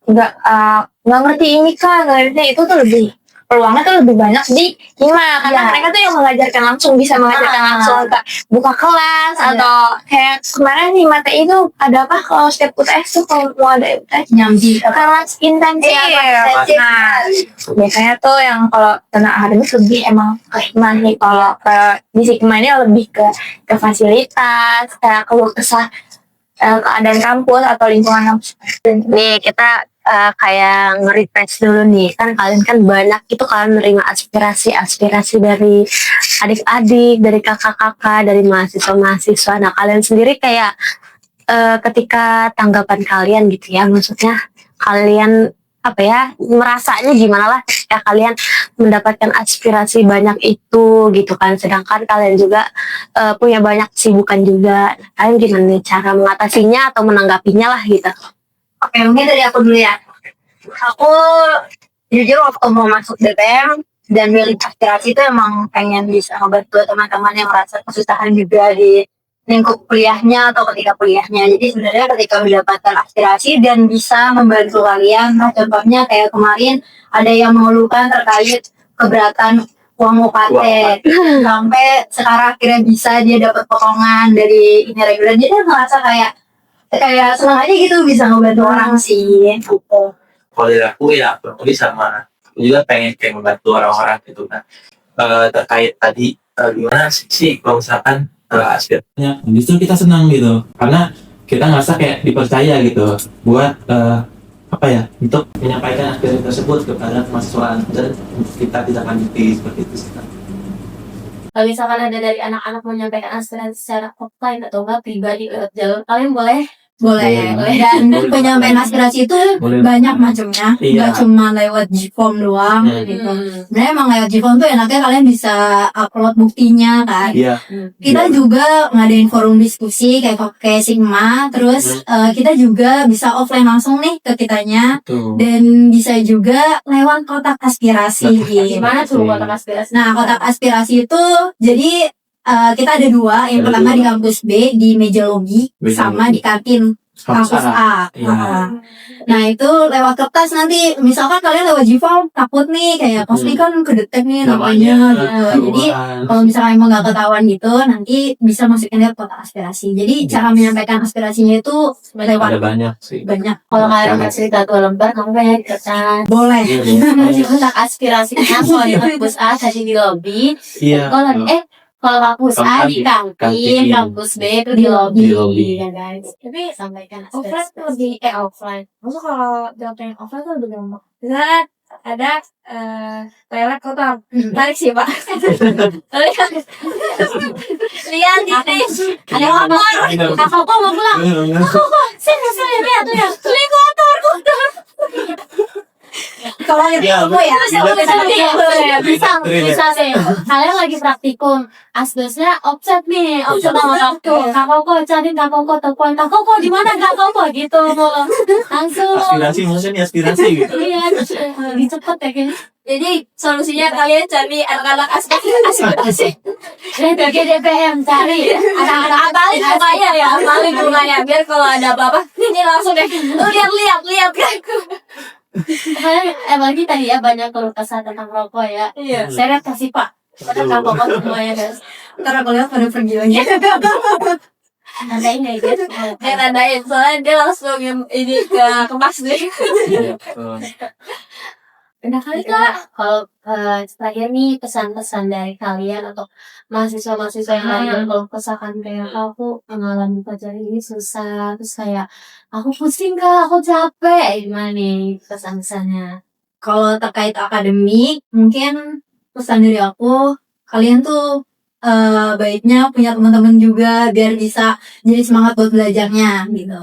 [SPEAKER 4] nggak ngerti ini kan nggak ngerti itu tuh lebih peluangnya tuh lebih banyak di hima karena mereka tuh yang mengajarkan langsung bisa mengajarkan langsung ke buka kelas atau kayak kemarin di materi itu ada apa kalau setiap UTS tuh kalau mau ada UTS
[SPEAKER 1] nyambi
[SPEAKER 4] kelas intensif.
[SPEAKER 1] Iya,
[SPEAKER 4] Nah, biasanya tuh yang kalau tentang akademik lebih emang ke hima nih. Kalau ke di Sigma ini lebih ke fasilitas, kayak keluh kesah keadaan kampus atau lingkungan kampus.
[SPEAKER 2] Nih kita kayak nge-refresh dulu nih, kan kalian kan banyak itu kalian menerima aspirasi dari adik-adik, dari kakak-kakak, dari mahasiswa-mahasiswa. Nah kalian sendiri kayak ketika tanggapan kalian gitu ya, maksudnya kalian apa ya merasanya gimana lah ketika kalian mendapatkan aspirasi banyak itu gitu kan, sedangkan kalian juga punya banyak kesibukan juga. Kalian gimana nih cara mengatasinya atau menanggapinya lah gitu?
[SPEAKER 1] Oke, mungkin dari aku dulu ya. Aku jujur waktu mau masuk DPM dan milih aspirasi itu emang pengen bisa ngebantu teman-teman yang merasa kesusahan juga di lingkup kuliahnya atau ketika kuliahnya. Jadi sebenarnya ketika mendapatkan aspirasi dan bisa membantu kalian, nah contohnya kayak kemarin ada yang mengeluhkan terkait keberatan uang UKT sampai sekarang akhirnya bisa dia dapat potongan dari ini reguler. Jadi dia ngerasa kayak senang aja gitu bisa ngebantu orang sih gitu.
[SPEAKER 3] Kalau dari aku ya kurang lebih sama. Aku juga pengen kayak membantu orang-orang gitu kan. Terkait tadi gimana sih kalau misalkan aspirasinya justru kita senang gitu karena kita ngerasa kayak dipercaya gitu buat untuk menyampaikan aspirasi tersebut kepada kemahasiswaan dan kita tidak lanjuti seperti itu sih.
[SPEAKER 2] Kalau misalkan ada dari anak-anak mau menyampaikan aspirasi secara offline atau enggak pribadi lewat jalur, kalian boleh
[SPEAKER 1] Boleh. Dan
[SPEAKER 3] Boleh.
[SPEAKER 1] penyampaian aspirasi itu
[SPEAKER 3] Boleh.
[SPEAKER 1] banyak macamnya,
[SPEAKER 3] Iya.
[SPEAKER 1] nggak cuma lewat Gform doang gitu. Sebenarnya emang lewat Gform tuh enaknya kalian bisa upload buktinya kan.
[SPEAKER 3] Iya.
[SPEAKER 1] Kita juga ngadain forum diskusi kayak Sigma, terus kita juga bisa offline langsung nih ke kitanya,
[SPEAKER 3] Tuh.
[SPEAKER 1] dan bisa juga lewat kotak aspirasi.
[SPEAKER 2] gimana tuh kotak aspirasi?
[SPEAKER 1] Nah, kotak aspirasi itu jadi kita ada dua, yang
[SPEAKER 3] Ada
[SPEAKER 1] pertama
[SPEAKER 3] dua.
[SPEAKER 1] di kampus B di meja logi sama di kantin kampus A.
[SPEAKER 3] Iya.
[SPEAKER 1] Nah itu lewat kertas nanti, misalkan kalian lewat Gform takut nih kayak pasti kan kedetek nih namanya gitu. Jadi kalau misalnya emang nggak ketahuan gitu, nanti bisa masukin lihat kotak aspirasi. Jadi cara menyampaikan aspirasinya itu lewat
[SPEAKER 3] ada banyak sih.
[SPEAKER 1] banyak.
[SPEAKER 2] Kalau kalian mau cerita 2 lembar, kamu kayak di kertas.
[SPEAKER 1] Boleh.
[SPEAKER 2] Masih kotak aspirasi kalau di kampus A tadi di lobby.
[SPEAKER 3] Iya.
[SPEAKER 2] Kalau kampus A di kantin,
[SPEAKER 3] Kantin.
[SPEAKER 2] kampus B itu di lobby.
[SPEAKER 3] Di lobby.
[SPEAKER 2] Ya guys. Tapi sampaikan
[SPEAKER 4] Offline
[SPEAKER 2] aspirasi.
[SPEAKER 4] tuh lebih offline. Maksudnya kalau yang offline tuh lebih gampang. Misalnya ada toilet kotor, tarik sih pak. Lihat ini, ada kotor.
[SPEAKER 2] Kakak kok mau pulang? Sini lihat tuh ya. Ini kotor.
[SPEAKER 1] Kalau itu
[SPEAKER 3] Iya,
[SPEAKER 1] kamu ya,
[SPEAKER 2] Bisa sih. Kalian lagi praktikum, asbesnya offset nih, offset sama kakak. Kakak kok cari kakak kok telepon, kakak kok di mana kakak kok gitu, langsung.
[SPEAKER 3] Aspirasi maksudnya aspirasi gitu.
[SPEAKER 2] Iya, lebih cepet ya kayaknya.
[SPEAKER 4] Jadi solusinya kalian cari anak-anak aspirasi.
[SPEAKER 2] Dan ke GDPM cari anak-anak
[SPEAKER 4] Apalagi bunganya ya, apalagi bunganya. Biar kalau ada apa-apa, ini langsung deh. Lihat.
[SPEAKER 2] Apalagi tadi ya banyak keluh kesah tentang rokok ya.
[SPEAKER 4] Iya.
[SPEAKER 2] Saya kasih pak. Pada kakak semuanya guys.
[SPEAKER 1] ntar aku lihat pada pergi lagi.
[SPEAKER 2] Nandain ya guys.
[SPEAKER 4] Dia nandain, soalnya dia langsung ini kemas deh.
[SPEAKER 3] Iya.
[SPEAKER 2] Udah kali kak. Kalau terakhir nih pesan-pesan dari kalian atau mahasiswa-mahasiswa yang lain yang kalau kesahkan kayak aku mengalami pelajaran ini susah, terus kayak aku pusing kak, aku capek, gimana nih pesan-pesannya?
[SPEAKER 1] Kalau terkait akademik, mungkin pesan dari aku, kalian tuh baiknya punya teman-teman juga biar bisa jadi semangat buat belajarnya gitu.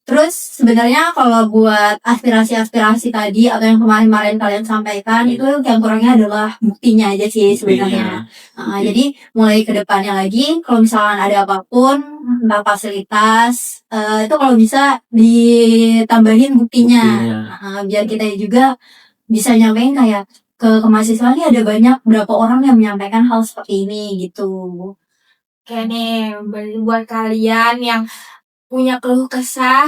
[SPEAKER 1] Terus sebenarnya kalau buat aspirasi-aspirasi tadi atau yang kemarin-kemarin kalian sampaikan itu yang kurangnya adalah buktinya aja sih sebenarnya. Jadi mulai ke depannya lagi kalau misalkan ada apapun entah fasilitas itu kalau bisa ditambahin buktinya. Biar kita juga bisa nyampein kayak ke mahasiswa ini ada banyak berapa orang yang menyampaikan hal seperti ini gitu.
[SPEAKER 4] Oke nih, buat kalian yang punya keluh kesah,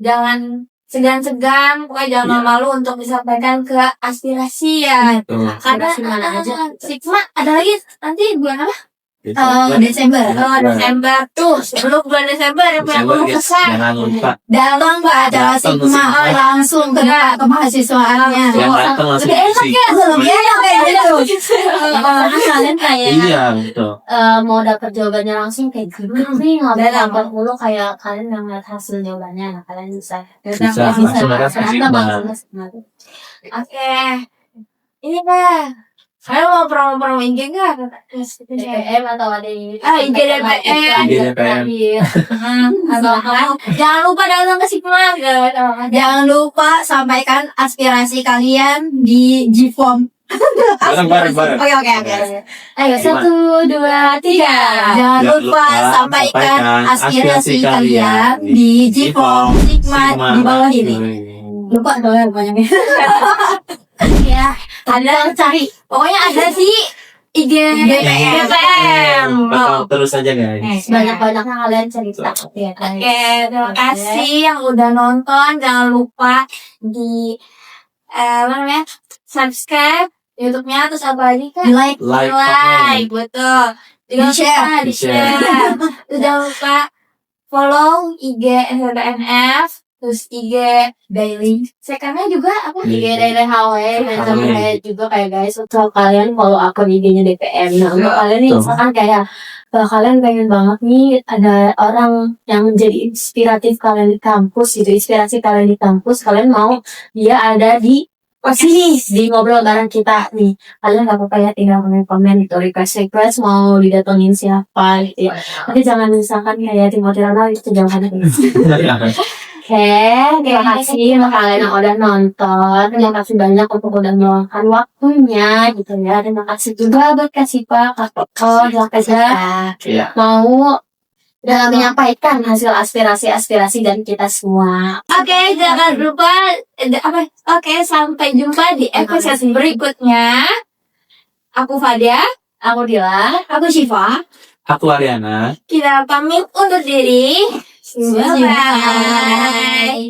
[SPEAKER 4] jangan segan-segan, pokoknya jangan malu untuk disampaikan ke aspirasi ya. Karena
[SPEAKER 2] Mana aja?
[SPEAKER 4] Sigma ada lagi nanti bulan apa?
[SPEAKER 1] Desember.
[SPEAKER 4] Desember tuh, sebelum bulan Desember yang punya keluh kesah.
[SPEAKER 3] Jangan lupa.
[SPEAKER 1] Datang ke acara
[SPEAKER 3] Datang ke
[SPEAKER 1] Sigma
[SPEAKER 3] Sigma.
[SPEAKER 1] langsung ke mahasiswaannya.
[SPEAKER 3] Yang datang langsung
[SPEAKER 1] Lebih enak ya, lebih enak kayak gitu.
[SPEAKER 2] Karena kalian kayak
[SPEAKER 3] Iya betul.
[SPEAKER 2] mau dapat jawabannya langsung kayak gimana sih nggak mulu kayak kalian yang lihat hasil jawabannya, nah kalian bisa
[SPEAKER 3] Langsung datang ke Sigma.
[SPEAKER 4] Oke, ini deh. Saya mau promo-promo IG nggak?
[SPEAKER 2] DPM atau ada
[SPEAKER 4] IG DPM.
[SPEAKER 2] atau apa?
[SPEAKER 4] Jangan lupa datang ke Sigma.
[SPEAKER 1] Jangan lupa sampaikan aspirasi kalian di Gform.
[SPEAKER 3] Bareng.
[SPEAKER 1] Oke.
[SPEAKER 2] Ayo 1, 2, 3.
[SPEAKER 1] Jangan lupa sampaikan aspirasi kalian di Gform Sigma di bawah ini. Lupa doang banyaknya.
[SPEAKER 4] Ya, ada cari. Pokoknya ada sih IG DPM.
[SPEAKER 3] Pantau terus aja guys.
[SPEAKER 2] Banyak-banyaknya kalian cerita ya guys.
[SPEAKER 4] Oke, terima kasih yang udah nonton. Jangan lupa di apa namanya, subscribe YouTube-nya, terus apa lagi Kak?
[SPEAKER 1] Like.
[SPEAKER 4] Like, betul. Jangan lupa di-share. Terus jangan lupa follow IG SNF, terus IG
[SPEAKER 1] Daily.
[SPEAKER 4] secondnya juga apa?
[SPEAKER 2] IG dari HW dan sama kayak juga kayak guys, untuk kalian follow akun IG-nya DPM. Nah, untuk kalian nih misalkan kayak kalian pengen banget nih ada orang yang jadi inspiratif kalian di kampus gitu, inspirasi kalian di kampus, kalian mau dia ada di sini di ngobrol bareng kita nih, kalian gak apa-apa ya tinggal komen gitu, request mau didatengin siapa gitu ya. Tapi jangan misalkan kayak Timothy Ronald itu jangan. Oke, terima kasih untuk kalian yang udah nonton. Terima kasih banyak untuk udah meluangkan waktunya gitu ya. Terima kasih juga buat Kak Sipa, Kak Koko, Kak Kaza mau menyampaikan hasil aspirasi dari kita semua.
[SPEAKER 4] Oke, jangan lupa sampai jumpa di episode berikutnya. Aku Fadia,
[SPEAKER 2] Aku Dila.
[SPEAKER 4] aku Syifa.
[SPEAKER 5] Aku Ariana.
[SPEAKER 4] Kita pamit undur diri. Bye bye.